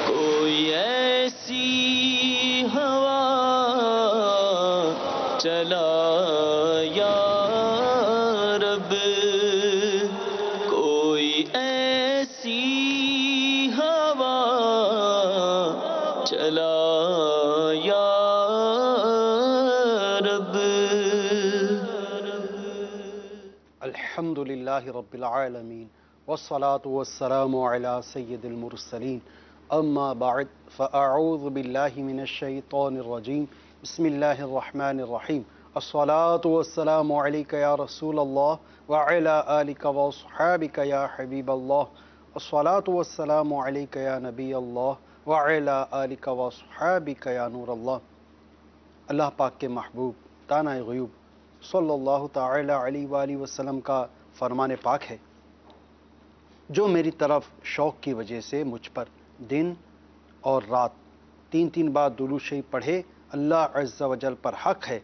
کوئی ایسی ہوا چلا یا رب، کوئی ایسی ہوا چلا یا رب۔ الحمد للہ رب العالمین والصلاة والسلام علی سید المرسلین، اما بعد فاعوذ باللہ من الشیطان الرجیم، بسم اللہ الرحمن الرحیم۔ الصلاة والسلام علیک یا رسول اللہ وعلی آلک واصحابک یا حبیب اللہ۔ الصلاة والسلام علیک یا نبی اللہ وعلی آلک واصحابک یا نور اللہ۔ اللہ پاک کے محبوب دانہ غیوب صلی اللہ تعالی علیہ وآلہ وسلم کا فرمان پاک ہے، جو میری طرف شوق کی وجہ سے مجھ پر دن اور رات تین بار درود شریف پڑھے، اللہ عز و جل پر حق ہے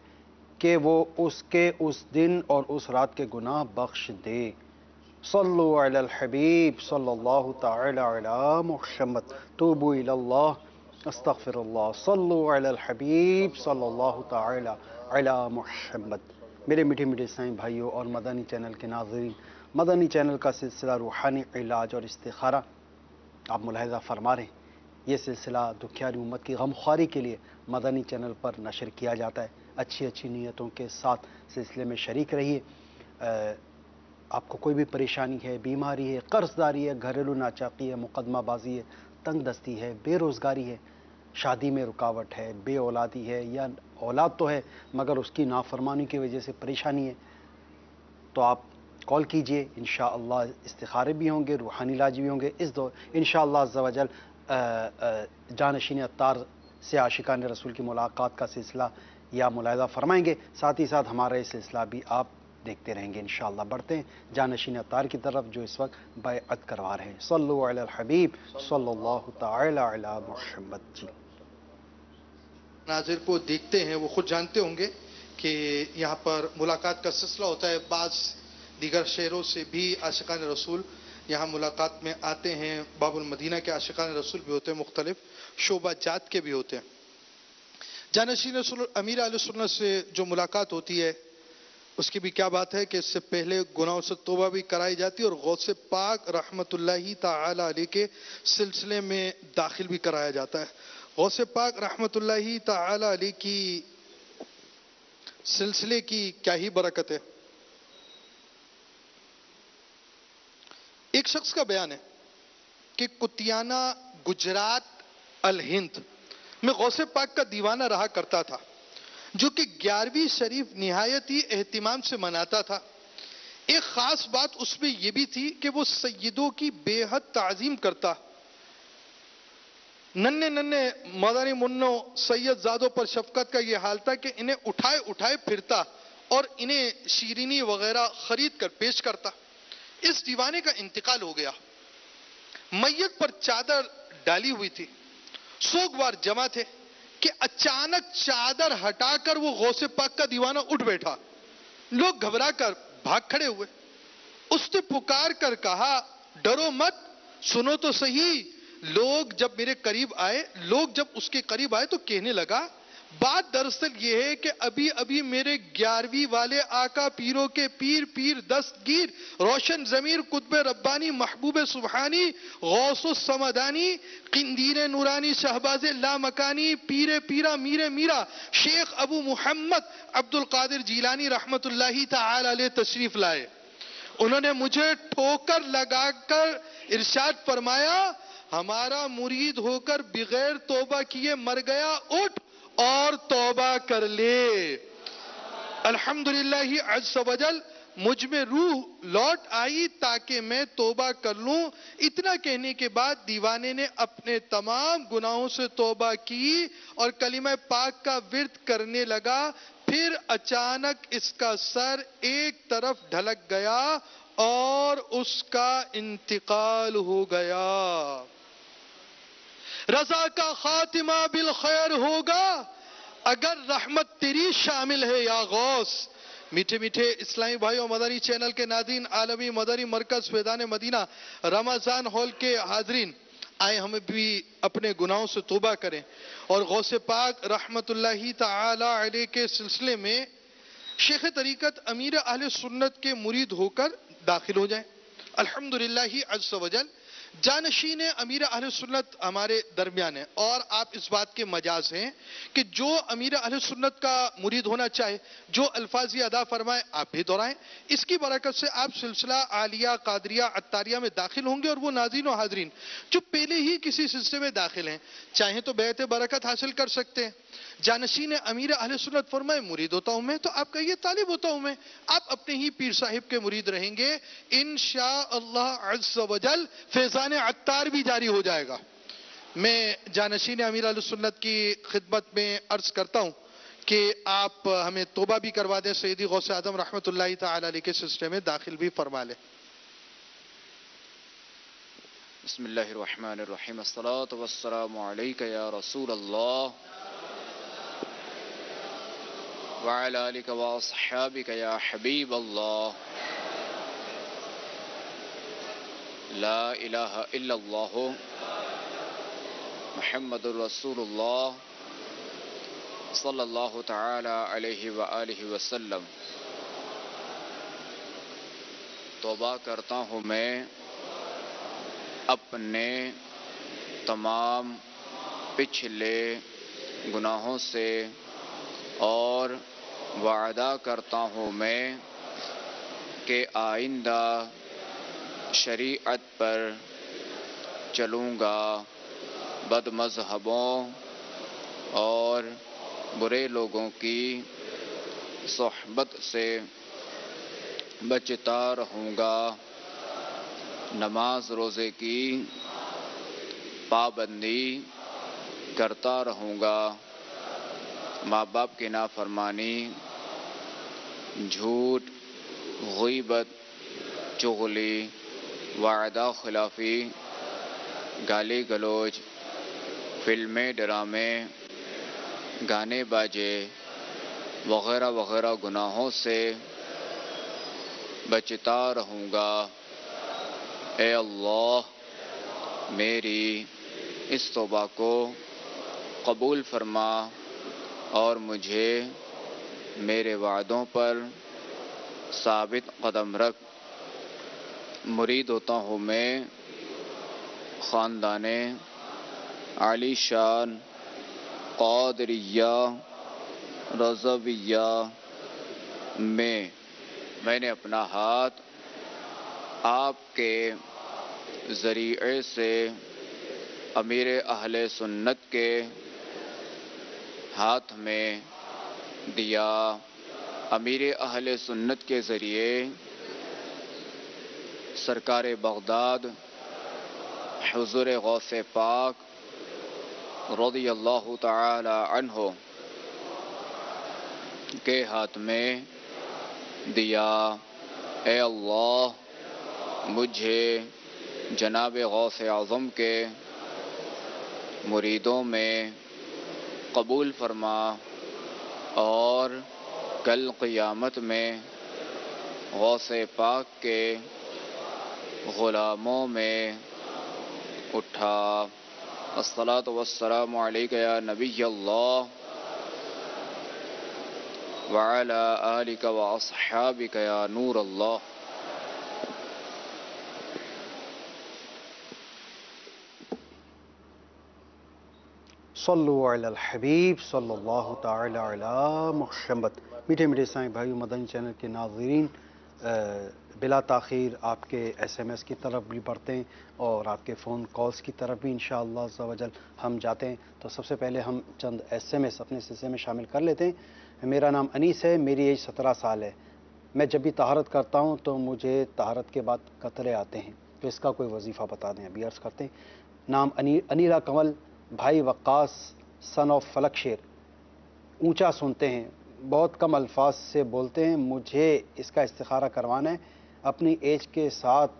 کہ وہ اس کے اس دن اور اس رات کے گناہ بخش دے۔ صلو علی الحبیب صلی اللہ تعالی علی محمد، توبوا الی اللہ استغفر اللہ، صلو علی الحبیب صلی اللہ تعالی علی محمد۔ میرے میٹھے میٹھے اسلامی بھائیوں اور مدنی چینل کے ناظرین، مدنی چینل کا سلسلہ روحانی علاج اور استخارہ آپ ملاحظہ فرما رہے ہیں، یہ سلسلہ دکھیاری امت کی غمخواری کے لیے مدنی چینل پر نشر کیا جاتا ہے۔ اچھی نیتوں کے ساتھ سلسلے میں شریک رہیے۔ آپ کو کوئی بھی پریشانی ہے، بیماری ہے، قرض داری ہے، گھریلو ناچاقی ہے، مقدمہ بازی ہے، تنگ دستی ہے، بے روزگاری ہے، شادی میں رکاوٹ ہے، بے اولادی ہے، یا اولاد تو ہے مگر اس کی نافرمانی کی وجہ سے پریشانی ہے، تو آپ کال کیجئے، انشاءاللہ استخارے بھی ہوں گے، روحانی علاج بھی ہوں گے۔ اس دور انشاءاللہ عز و جل جانشین اتار سے عاشقان رسول کی ملاقات کا سلسلہ یا ملاحظہ فرمائیں گے، ساتھ ہی ساتھ ہمارا یہ سلسلہ بھی آپ دیکھتے رہیں گے انشاءاللہ۔ بڑھتے ہیں جانشین اتار کی طرف جو اس وقت بیعت کروا رہے ہیں۔ صلو علی الحبیب صلی اللہ تعالی علی محمد۔ جی ناظر کو دیکھتے ہیں وہ خود جانتے ہوں گے کہ یہاں پر ملاقات کا سلسلہ ہوتا ہے، بعض دیگر شہروں سے بھی عاشقان رسول یہاں ملاقات میں آتے ہیں، باب المدینہ کے عاشقان رسول بھی ہوتے ہیں، مختلف شعبہ جات کے بھی ہوتے ہیں۔ جانشین رسول امیر اہل سنت سے جو ملاقات ہوتی ہے اس کی بھی کیا بات ہے کہ اس سے پہلے گناہوں سے توبہ بھی کرائی جاتی ہے اور غوث پاک رحمت اللہ تعالی علیہ کے سلسلے میں داخل بھی کرایا جاتا ہے۔ غوث پاک رحمت اللہ تعالی علیہ کی سلسلے کی کیا ہی برکت ہے۔ ایک شخص کا بیان ہے کہ کتیانہ گجرات الہند میں غوث پاک کا دیوانہ رہا کرتا تھا، جو کہ 11ویں شریف نہایت ہی اہتمام سے مناتا تھا۔ ایک خاص بات اس میں یہ بھی تھی کہ وہ سیدوں کی بے حد تعظیم کرتا۔ ننھے مدنی منوں سید زادوں پر شفقت کا یہ حال تھا کہ انہیں اٹھائے پھرتا اور انہیں شیرینی وغیرہ خرید کر پیش کرتا۔ اس دیوانے کا انتقال ہو گیا، میت پر چادر ڈالی ہوئی تھی، سوگوار جمع تھے کہ اچانک چادر ہٹا کر وہ غوث پاک کا دیوانہ اٹھ بیٹھا۔ لوگ گھبرا کر بھاگ کھڑے ہوئے۔ اس نے پکار کر کہا، ڈرو مت، سنو تو صحیح۔ لوگ جب اس کے قریب آئے تو کہنے لگا، بات دراصل یہ ہے کہ ابھی میرے 11ویں والے آقا پیروں کے پیر دستگیر روشن ضمیر قطب ربانی محبوب سبحانی غوث السمدانی قندیل نورانی شہباز لامکانی پیرا میر میرا شیخ ابو محمد عبد القادر جیلانی رحمت اللہ تعالی علیہ تشریف لائے۔ انہوں نے مجھے ٹھوکر لگا کر ارشاد فرمایا، ہمارا مرید ہو کر بغیر توبہ کیے مر گیا، اٹھ اور توبہ کر لے۔ الحمدللہ عز و جل مجھ میں روح لوٹ آئی تاکہ میں توبہ کر لوں۔ اتنا کہنے کے بعد دیوانے نے اپنے تمام گناہوں سے توبہ کی اور کلمہ پاک کا ورد کرنے لگا۔ پھر اچانک اس کا سر ایک طرف ڈھلک گیا اور اس کا انتقال ہو گیا۔ رضا کا خاتمہ بالخیر ہوگا اگر رحمت تیری شامل ہے یا غوث، میٹھے میٹھے اسلامی بھائیوں، مدنی چینل کے ناظرین، عالمی مدنی مرکز فیضان مدینہ رمضان ہال کے حاضرین، آئے ہمیں بھی اپنے گناہوں سے توبہ کریں اور غوث پاک رحمت اللہ تعالی علیہ کے سلسلے میں شیخ طریقت امیر اہل سنت کے مرید ہو کر داخل ہو جائیں۔ الحمدللہ عز و جل جانشین امیر اہل سنت ہمارے درمیان ہیں، اور آپ اس بات کے مجاز ہیں کہ جو امیر اہل سنت کا مرید ہونا چاہے، جو الفاظ یہ ادا فرمائے آپ بھی دہرائیں۔ اس کی برکت سے آپ سلسلہ عالیہ قادریہ عطاریہ میں داخل ہوں گے، اور وہ ناظرین و حاضرین جو پہلے ہی کسی سلسلے میں داخل ہیں چاہیں تو بیعت برکت حاصل کر سکتے ہیں۔ جانشین امیر اہل سنت فرمائے مرید ہوتا ہوں میں، تو آپ کہیے طالب ہوتا ہوں میں، آپ اپنے ہی پیر صاحب کے مرید رہیں گے، انشاءاللہ عز و جل فیضان عطار بھی جاری ہو جائے گا۔ میں جانشین امیر اہل سنت کی خدمت میں عرض کرتا ہوں کہ آپ ہمیں توبہ بھی کروا دیں، سیدی غوث اعظم رحمت اللہ تعالی علیہ کے سلسلے میں داخل بھی فرما لیں۔ بسم اللہ الرحمن الرحیم، الصلاۃ والسلام علیک یا رسول اللہ وعلی آلک واصحابک یا حبیب اللہ، لا الہ الا اللہ محمد الرسول اللہ صلی اللہ تعالی علیہ وآلہ وسلم۔ توبہ کرتا ہوں میں اپنے تمام پچھلے گناہوں سے، اور وعدہ کرتا ہوں میں کہ آئندہ شریعت پر چلوں گا، بد مذہبوں اور برے لوگوں کی صحبت سے بچتا رہوں گا، نماز روزے کی پابندی کرتا رہوں گا، ماں باپ کی نافرمانی، جھوٹ، غیبت، چغلی، وعدہ خلافی، گالی گلوچ، فلمیں، ڈرامے، گانے باجے وغیرہ وغیرہ گناہوں سے بچتا رہوں گا۔ اے اللہ میری اس توبہ کو قبول فرما اور مجھے میرے وعدوں پر ثابت قدم رکھ۔ مرید ہوتا ہوں میں خاندان علی شان قادریہ رضویہ میں نے اپنا ہاتھ آپ کے ذریعے سے امیر اہل سنت کے ہاتھ میں دیا، امیر اہل سنت کے ذریعے سرکار بغداد حضور غوث پاک رضی اللہ تعالی عنہ کے ہاتھ میں دیا۔ اے اللہ مجھے جناب غوث اعظم کے مریدوں میں قبول فرما اور کل قیامت میں غوث پاک کے غلاموں میں اٹھا۔ الصلاۃ والسلام علیک یا نبی اللہ وعلی آلک واصحابک یا نور اللہ۔ صلو علی الحبیب صلی اللہ تعالی علی محمد۔ میٹھے میٹھے اسلامی بھائیو، مدنی چینل کے ناظرین، بلا تاخیر آپ کے ایس ایم ایس کی طرف بھی بڑھتے ہیں اور آپ کے فون کالز کی طرف بھی انشاءاللہ عز و جل ہم جاتے ہیں۔ تو سب سے پہلے ہم چند ایس ایم ایس اپنے سلسلے میں شامل کر لیتے ہیں۔ میرا نام انیس ہے، میری ایج 17 سال ہے۔ میں جب بھی طہارت کرتا ہوں تو مجھے طہارت کے بعد قطرے آتے ہیں، تو اس کا کوئی وظیفہ بتا دیں۔ ابھی عرض کرتے ہیں۔ نام انیرا کمل، بھائی وقاص سن آف فلک شیر۔ اونچا سنتے ہیں، بہت کم الفاظ سے بولتے ہیں، مجھے اس کا استخارہ کروانا ہے، اپنی ایج کے ساتھ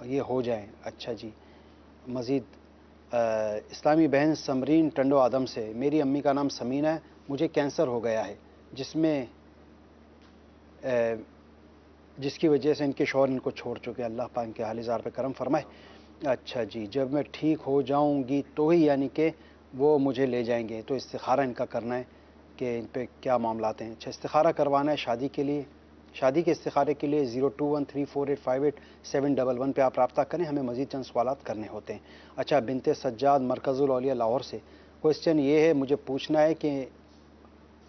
یہ ہو جائیں۔ اچھا جی۔ مزید اسلامی بہن سمرین ٹنڈو آدم سے، میری امی کا نام سمینہ ہے، مجھے کینسر ہو گیا ہے جس میں جس کی وجہ سے ان کے شوہر ان کو چھوڑ چکے، اللہ پاک کے حال زار پہ کرم فرمائے۔ اچھا جی، جب میں ٹھیک ہو جاؤں گی تو ہی یعنی کہ وہ مجھے لے جائیں گے، تو استخارہ ان کا کرنا ہے کہ ان پہ کیا معاملات ہیں۔ اچھا، استخارہ کروانا ہے شادی کے لیے، شادی کے استخارے کے لیے 0213485871 پہ آپ رابطہ کریں، ہمیں مزید چند سوالات کرنے ہوتے ہیں۔ اچھا، بنت سجاد مرکز الاولیاء لاہور سے کوشچن یہ ہے، مجھے پوچھنا ہے کہ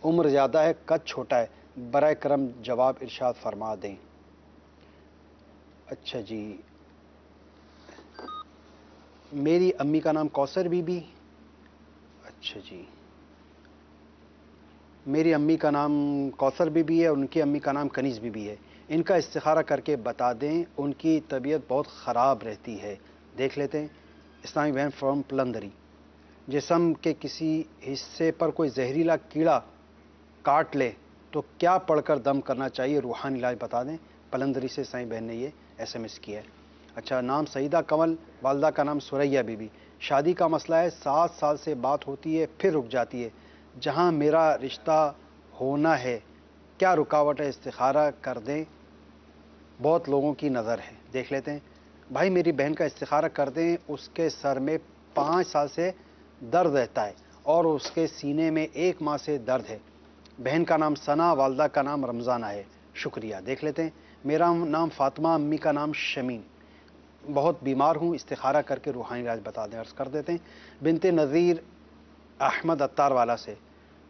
عمر زیادہ ہے، قد چھوٹا ہے، برائے کرم جواب ارشاد فرما دیں۔ اچھا جی، میری امی کا نام کوثر بی بی۔ اچھا جی، میری امی کا نام کوثر بی بی ہے اور ان کی امی کا نام کنیز بی بی ہے، ان کا استخارہ کر کے بتا دیں، ان کی طبیعت بہت خراب رہتی ہے۔ دیکھ لیتے ہیں۔ اسلامی بہن فرام پلندری، جسم کے کسی حصے پر کوئی زہریلا کیڑا کاٹ لے تو کیا پڑھ کر دم کرنا چاہیے، روحانی علاج بتا دیں۔ پلندری سے سائیں بہن نے یہ SMS کیا ہے۔ اچھا، نام سعیدہ کمل، والدہ کا نام سریہ بی بی، شادی کا مسئلہ ہے، 7 سال سے بات ہوتی ہے پھر رک جاتی ہے، جہاں میرا رشتہ ہونا ہے کیا رکاوٹ ہے، استخارہ کر دیں، بہت لوگوں کی نظر ہے۔ دیکھ لیتے ہیں بھائی، میری بہن کا استخارہ کر دیں، اس کے سر میں 5 سال سے درد رہتا ہے اور اس کے سینے میں 1 ماہ سے درد ہے۔ بہن کا نام ثنا، والدہ کا نام رمضانہ ہے۔ شکریہ۔ دیکھ لیتے ہیں۔ میرا نام فاطمہ، امی کا نام شمین، بہت بیمار ہوں، استخارہ کر کے روحانی علاج بتا دیں۔ عرض کر دیتے ہیں۔ بنت نذیر احمد اتار والا سے،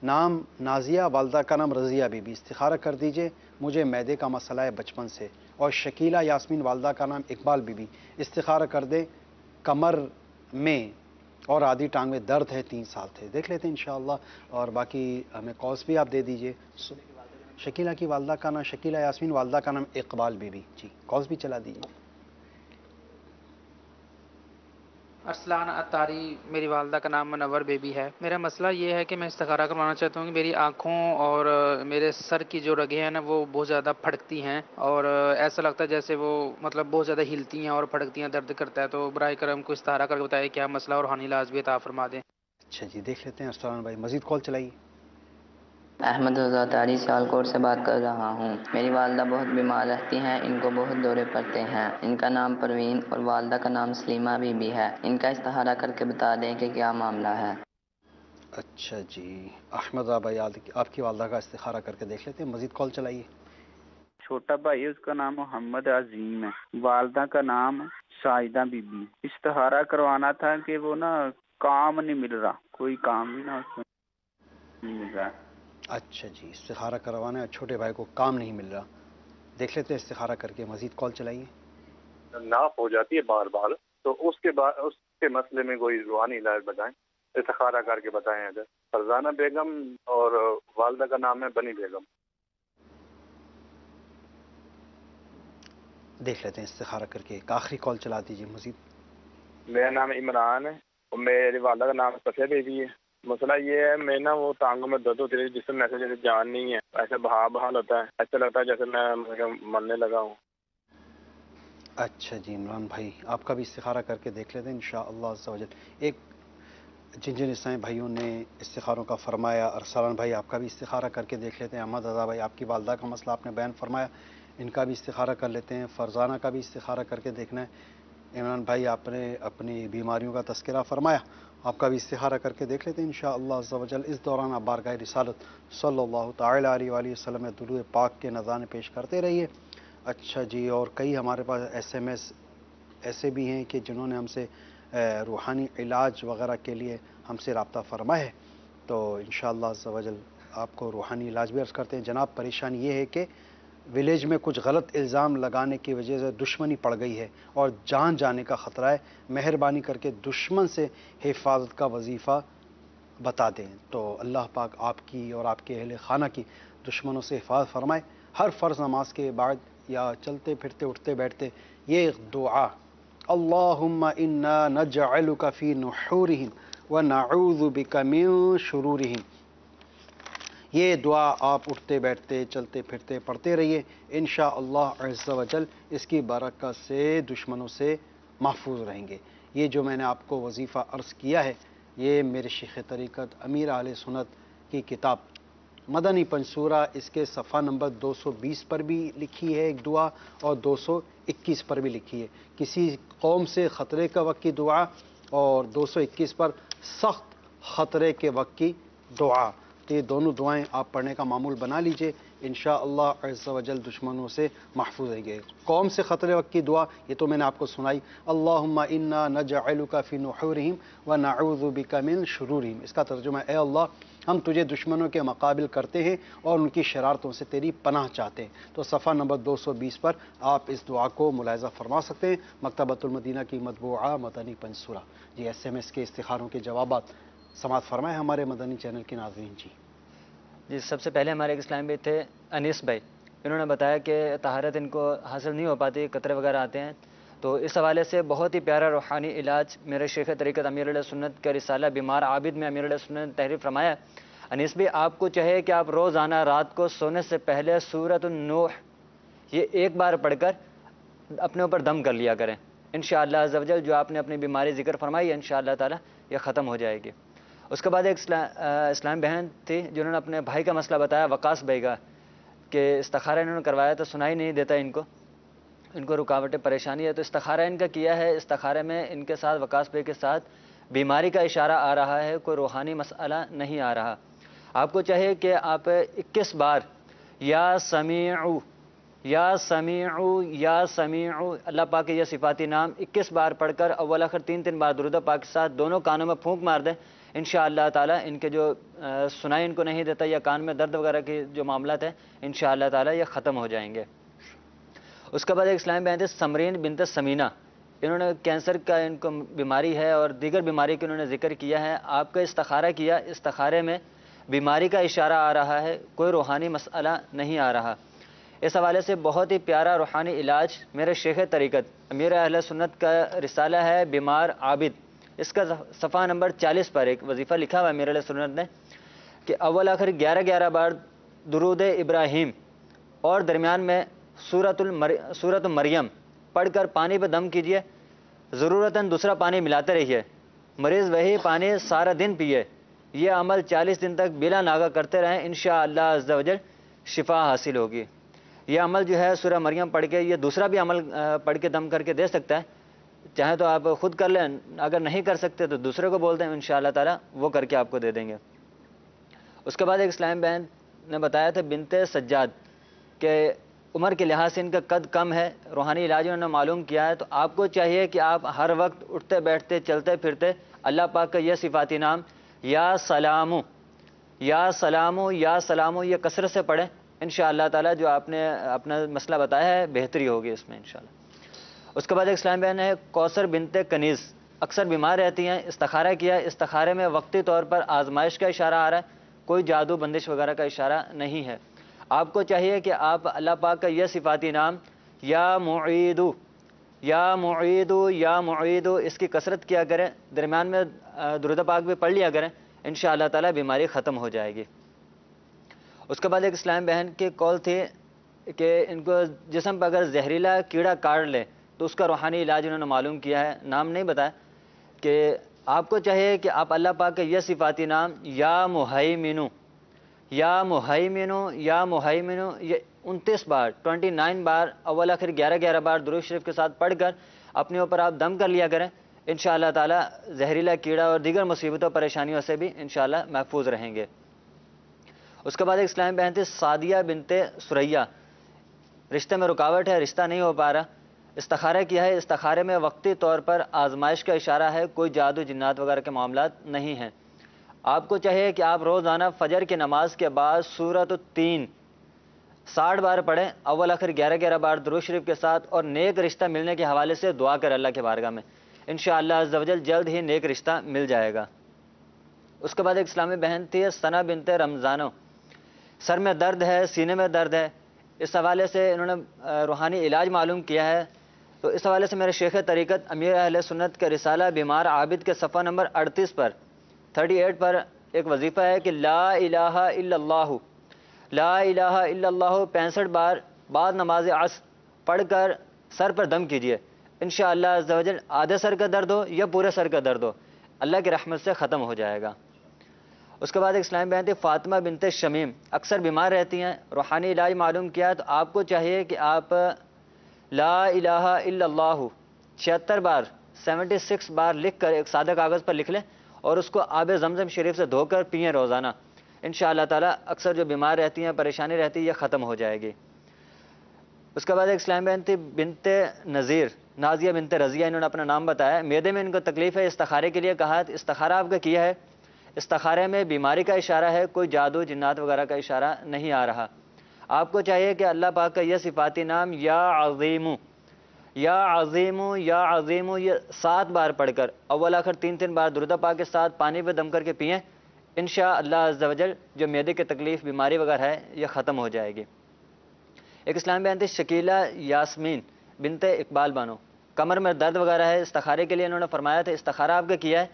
نام نازیہ، والدہ کا نام رضیہ بی بی، استخارہ کر دیجئے، مجھے معدے کا مسئلہ ہے بچپن سے۔ اور شکیلہ یاسمین، والدہ کا نام اقبال بی بی، استخارہ کر دیں، کمر میں اور آدھی ٹانگ میں درد ہے 3 سال سے۔ دیکھ لیتے ہیں انشاءاللہ، اور باقی ہمیں کالس بھی آپ دے دیجئے۔ شکیلہ کی والدہ کا نام شکیلہ یاسمین، والدہ کا نام اقبال بی بی، جی کالس بھی چلا دیجیے۔ ارسلان اتاری، میری والدہ کا نام منور بیبی ہے۔ میرا مسئلہ یہ ہے کہ میں استخارہ کروانا چاہتا ہوں کہ میری آنکھوں اور میرے سر کی جو رگیں ہیں نا وہ بہت زیادہ پھڑکتی ہیں اور ایسا لگتا ہے جیسے وہ مطلب بہت زیادہ ہلتی ہیں اور پھڑکتی ہیں، درد کرتا ہے، تو برائے کرم کو استخارہ کر کے بتائے کیا مسئلہ اور روحانی علاج بھی عطا فرما دیں۔ اچھا جی، دیکھ لیتے ہیں ارسلان بھائی، مزید کال چلائیے۔ احمد رضا تاری سیالکوٹ سے بات کر رہا ہوں۔ میری والدہ بہت بیمار رہتی ہیں، ان کو بہت دورے پڑتے ہیں۔ ان کا نام پروین اور والدہ کا نام سلیمہ بی بی ہے۔ ان کا استخارہ کر کے بتا دیں کہ کیا معاملہ ہے۔ اچھا جی، احمد بھائی آپ کی والدہ کا استخارہ کر کے دیکھ لیتے ہیں، مزید کال چلائیے۔ چھوٹا بھائی اس کا نام محمد عظیم ہے، والدہ کا نام شاہدہ بی بی۔ استخارہ کروانا تھا کہ وہ نا کام نہیں مل رہا، کوئی کام بھی نا اس کو نہیں مل رہا۔ اچھا جی، استخارہ کروانا ہے، چھوٹے بھائی کو کام نہیں مل رہا، دیکھ لیتے ہیں استخارہ کر کے، مزید کال چلائیے۔ ناف ہو جاتی ہے بار بار، تو اس کے مسئلے میں کوئی روحانی علاج بتائیں، استخارہ کر کے بتائیں۔ اگر فرزانہ بیگم اور والدہ کا نام ہے بنی بیگم۔ دیکھ لیتے ہیں استخارہ کر کے، ایک آخری کال چلا دیجیے مزید۔ میرا نام عمران ہے اور میری والدہ کا نام صفیہ بیوی ہے۔ مسئلہ یہ ہے میں نا وہ ٹانگوں میں درد ہوتی ہے، جس میں ایسے جیسے جان نہیں ہے، ایسے بحال ہوتا ہے، ایسا لگتا ہے جیسے میں مرنے لگا ہوں۔ اچھا جی عمران بھائی، آپ کا بھی استخارہ کر کے دیکھ لیتے ہیں انشاءاللہ عز و جل۔ ایک جن عیسائی بھائیوں نے استخاروں کا فرمایا، ارسلان بھائی آپ کا بھی استخارہ کر کے دیکھ لیتے ہیں۔ احمد رضا بھائی، آپ کی والدہ کا مسئلہ آپ نے بیان فرمایا، ان کا بھی استخارہ کر لیتے ہیں۔ فرزانہ کا بھی استخارہ کر کے دیکھنا ہے۔ عمران بھائی آپ نے اپنی بیماریوں کا تذکرہ فرمایا، آپ کا بھی استخارہ کر کے دیکھ لیتے ہیں انشاءاللہ عز و جل۔ اس دوران آپ بارگاہ رسالت صلی اللہ تعالی علیہ وآلہ وسلم میں درود پاک کے نذرانے پیش کرتے رہیے۔ اچھا جی، اور کئی ہمارے پاس SMS ایسے بھی ہیں کہ جنہوں نے ہم سے روحانی علاج وغیرہ کے لیے ہم سے رابطہ فرمایا ہے، تو انشاءاللہ عز و جل آپ کو روحانی علاج بھی عرض کرتے ہیں۔ جناب، پریشانی یہ ہے کہ ولیج میں کچھ غلط الزام لگانے کی وجہ سے دشمنی پڑ گئی ہے اور جان جانے کا خطرہ ہے، مہربانی کر کے دشمن سے حفاظت کا وظیفہ بتا دیں۔ تو اللہ پاک آپ کی اور آپ کے اہل خانہ کی دشمنوں سے حفاظت فرمائے۔ ہر فرض نماز کے بعد یا چلتے پھرتے اٹھتے بیٹھتے یہ دعا، اللہم انا نجعلک فی نحورہم ونعوذ بک من شرورہم، یہ دعا آپ اٹھتے بیٹھتے چلتے پھرتے پڑھتے رہیے، انشاءاللہ عز و جل اس کی برکت سے دشمنوں سے محفوظ رہیں گے۔ یہ جو میں نے آپ کو وظیفہ عرض کیا ہے، یہ میرے شیخ طریقت امیر اہل سنت کی کتاب مدنی پنصورہ اس کے صفحہ نمبر 220 پر بھی لکھی ہے ایک دعا اور 221 پر بھی لکھی ہے، کسی قوم سے خطرے کا وقت کی دعا، اور 221 پر سخت خطرے کے وقت کی دعا۔ تو یہ دونوں دعائیں آپ پڑھنے کا معمول بنا لیجئے، انشاءاللہ عز و جل دشمنوں سے محفوظ رہیں گے۔ قوم سے خطرے وقت کی دعا یہ تو میں نے آپ کو سنائی، اللہم انا نجعلک فی نحورہم ونعوذ بک من شرورہم، اس کا ترجمہ اے اللہ ہم تجھے دشمنوں کے مقابل کرتے ہیں اور ان کی شرارتوں سے تیری پناہ چاہتے ہیں۔ تو صفحہ نمبر 220 پر آپ اس دعا کو ملاحظہ فرما سکتے ہیں، مکتبۃ المدینہ کی مطبوعہ مدنی پنصورہ۔ جی SMS کے استخاروں کے جوابات سماعت فرمائے ہمارے مدنی چینل کے ناظرین۔ جی سب سے پہلے ہمارے ایک اسلام بھائی تھے انیس بھائی، انہوں نے بتایا کہ طہارت ان کو حاصل نہیں ہو پاتی، قطرے وغیرہ آتے ہیں، تو اس حوالے سے بہت ہی پیارا روحانی علاج میرے شیخ طریقت امیر علیہ سنت کا رسالہ بیمار عابد میں امیر علیہ سنت نے تحریر فرمایا۔ انیس بھائی آپ کو چاہیے کہ آپ روزانہ رات کو سونے سے پہلے سورۃ النوح یہ ایک بار پڑھ کر اپنے اوپر دم کر لیا کریں، انشاءاللہ عز و جل جو آپ نے اپنی بیماری ذکر فرمائی ہے انشاءاللہ تعالی یہ ختم ہو جائے گی۔ اس کے بعد ایک اسلام بہن تھی جنہوں نے اپنے بھائی کا مسئلہ بتایا، وقاص بھائی کا، کہ استخارہ انہوں نے کروایا تو سنائی نہیں دیتا ان کو رکاوٹیں پریشانی ہے، تو استخارہ ان کا کیا ہے، استخارے میں ان کے ساتھ وقاص بھائی کے ساتھ بیماری کا اشارہ آ رہا ہے، کوئی روحانی مسئلہ نہیں آ رہا۔ آپ کو چاہیے کہ آپ 21 بار یا سمیعو یا سمیعو یا سمیعو اللہ پاک کے یہ صفاتی نام 21 بار پڑھ کر اول آخر 3 بار درود پاک کے ساتھ دونوں کانوں میں پھونک مار دیں، انشاءاللہ تعالی ان کے جو سنائی ان کو نہیں دیتا یا کان میں درد وغیرہ کے جو معاملات ہیں انشاءاللہ تعالی یہ ختم ہو جائیں گے۔ اس کے بعد ایک اسلام بہن تھے سمرین بنت سمینہ، انہوں نے کینسر کا ان کو بیماری ہے اور دیگر بیماری کا انہوں نے ذکر کیا ہے، آپ کا استخارہ کیا، استخارے میں بیماری کا اشارہ آ رہا ہے، کوئی روحانی مسئلہ نہیں آ رہا۔ اس حوالے سے بہت ہی پیارا روحانی علاج میرے شیخ طریقت امیر اہل سنت کا رسالہ ہے بیمار عابد، اس کا صفحہ نمبر 40 پر ایک وظیفہ لکھا ہوا ہے امیر اہل سنت نے کہ اول آخر 11 بار درود ابراہیم اور درمیان میں سورۃ مریم پڑھ کر پانی پہ دم کیجئے، ضرورتاً دوسرا پانی ملاتے رہیے، مریض وہی پانی سارا دن پیے، یہ عمل 40 دن تک بلا ناغہ کرتے رہیں، انشاءاللہ عز و جل شفا حاصل ہوگی۔ یہ عمل جو ہے سورہ مریم پڑھ کے، یہ دوسرا بھی عمل پڑھ کے دم کر کے دے سکتا ہے، چاہے تو آپ خود کر لیں، اگر نہیں کر سکتے تو دوسرے کو بول دیں، انشاءاللہ تعالی وہ کر کے آپ کو دے دیں گے۔ اس کے بعد ایک اسلام بہن نے بتایا تھا بنت سجاد کہ عمر کے لحاظ سے ان کا قد کم ہے، روحانی علاج انہوں نے معلوم کیا ہے، تو آپ کو چاہیے کہ آپ ہر وقت اٹھتے بیٹھتے چلتے پھرتے اللہ پاک کا یہ صفاتی نام یا سلامو یا سلامو یا سلامو یہ کثرت سے پڑھیں، انشاءاللہ تعالی جو آپ نے اپنا مسئلہ بتایا ہے بہتری ہوگی اس میں انشاءاللہ۔ اس کے بعد ایک اسلام بہن ہے کوثر بنت کنیز، اکثر بیمار رہتی ہیں، استخارہ کیا، استخارے میں وقتی طور پر آزمائش کا اشارہ آ رہا ہے، کوئی جادو بندش وغیرہ کا اشارہ نہیں ہے۔ آپ کو چاہیے کہ آپ اللہ پاک کا یہ صفاتی نام یا معیدو یا معیدو یا معیدو اس کی کثرت کیا کریں، درمیان میں درود پاک بھی پڑھ لیا کریں، انشاءاللہ تعالی بیماری ختم ہو جائے گی۔ اس کے بعد ایک اسلام بہن کی کال تھی کہ ان کو جسم پر اگر زہریلا کیڑا کاٹ لے تو اس کا روحانی علاج انہوں نے معلوم کیا ہے، نام نہیں بتایا، کہ آپ کو چاہیے کہ آپ اللہ پاک کے یہ صفاتی نام یا مہیمنو یا مہیمنو یا مہیمنو یہ 29 بار 29 بار اول آخر 11 بار درود شریف کے ساتھ پڑھ کر اپنے اوپر آپ دم کر لیا کریں، انشاءاللہ تعالی زہریلا کیڑا اور دیگر مصیبتوں پریشانیوں سے بھی انشاءاللہ محفوظ رہیں گے۔ اس کے بعد ایک اسلام بہن تھی سعدیہ بنت سریہ، رشتے میں رکاوٹ ہے، رشتہ نہیں ہو پا رہا، استخارہ کیا ہے، استخارے میں وقتی طور پر آزمائش کا اشارہ ہے، کوئی جادو جنات وغیرہ کے معاملات نہیں ہیں۔ آپ کو چاہیے کہ آپ روزانہ فجر کی نماز کے بعد سورۃ التین 60 بار پڑھیں، اول آخر 11 بار درود شریف کے ساتھ، اور نیک رشتہ ملنے کے حوالے سے دعا کریں اللہ کے بارگاہ میں، انشاءاللہ عز و جل جلد ہی نیک رشتہ مل جائے گا۔ اس کے بعد ایک اسلامی بہن تھی ثنا بنت رمضانو، سر میں درد ہے، سینے میں درد ہے، اس حوالے سے انہوں نے روحانی علاج معلوم کیا ہے، تو اس حوالے سے میرے شیخ طریقت امیر اہل سنت کا رسالہ بیمار عابد کے صفحہ نمبر 38 پر 38 پر ایک وظیفہ ہے کہ لا الہ الا اللہ، لا الہ الا اللہ 65 بار بعد نماز عصر پڑھ کر سر پر دم کیجئے، انشاءاللہ عز و جل آدھے سر کا درد ہو یا پورے سر کا درد ہو اللہ کی رحمت سے ختم ہو جائے گا۔ اس کے بعد ایک اسلام بیان تھی فاطمہ بنت شمیم، اکثر بیمار رہتی ہیں، روحانی علاج معلوم کیا تو آپ کو چاہیے کہ آپ لا الہ الا اللہ 76 بار 76 بار لکھ کر ایک سادہ کاغذ پر لکھ لیں اور اس کو آب زمزم شریف سے دھو کر پئیں روزانہ، انشاءاللہ تعالیٰ اکثر جو بیمار رہتی ہیں پریشانی رہتی ہے یہ ختم ہو جائے گی۔ اس کے بعد ایک اسلام بیان تھی بنت نذیر، نازیہ بنت رضیہ، انہوں نے اپنا نام بتایا، معدے میں ان کو تکلیف ہے، استخارے کے لیے کہا، استخارہ آپ کا کیا ہے؟ استخارے میں بیماری کا اشارہ ہے، کوئی جادو جنات وغیرہ کا اشارہ نہیں آ رہا۔ آپ کو چاہیے کہ اللہ پاک کا یہ صفاتی نام یا عظیم یا عظیم یا عظیم یہ 7 بار پڑھ کر اول آخر 3 بار درود پاک کے ساتھ پانی پہ دم کر کے پئیں، انشاءاللہ عز و جل جو معدے کی تکلیف بیماری وغیرہ ہے یہ ختم ہو جائے گی۔ ایک اسلام بیان تھی شکیلہ یاسمین بنت اقبال بانو، کمر میں درد وغیرہ ہے، استخارے کے لیے انہوں نے فرمایا تھا استخارہ آپ کا کیا ہے؟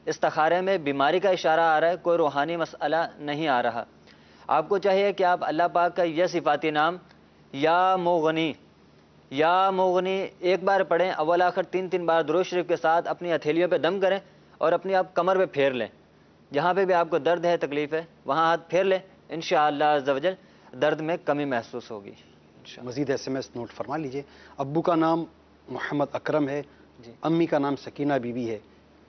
استخارے میں بیماری کا اشارہ آ رہا ہے، کوئی روحانی مسئلہ نہیں آ رہا۔ آپ کو چاہیے کہ آپ اللہ پاک کا یہ صفاتی نام یا مغنی یا مغنی 1 بار پڑھیں، اول آخر 3 بار درود شریف کے ساتھ اپنی ہتھیلیوں پہ دم کریں اور اپنی آپ کمر پہ پھیر لیں، جہاں پہ بھی آپ کو درد ہے تکلیف ہے وہاں ہاتھ پھیر لیں، انشاءاللہ عز و جل درد میں کمی محسوس ہوگی۔ مزید SMS نوٹ فرما لیجئے۔ ابو کا نام محمد اکرم ہے، امی کا نام سکینہ بی بی ہے،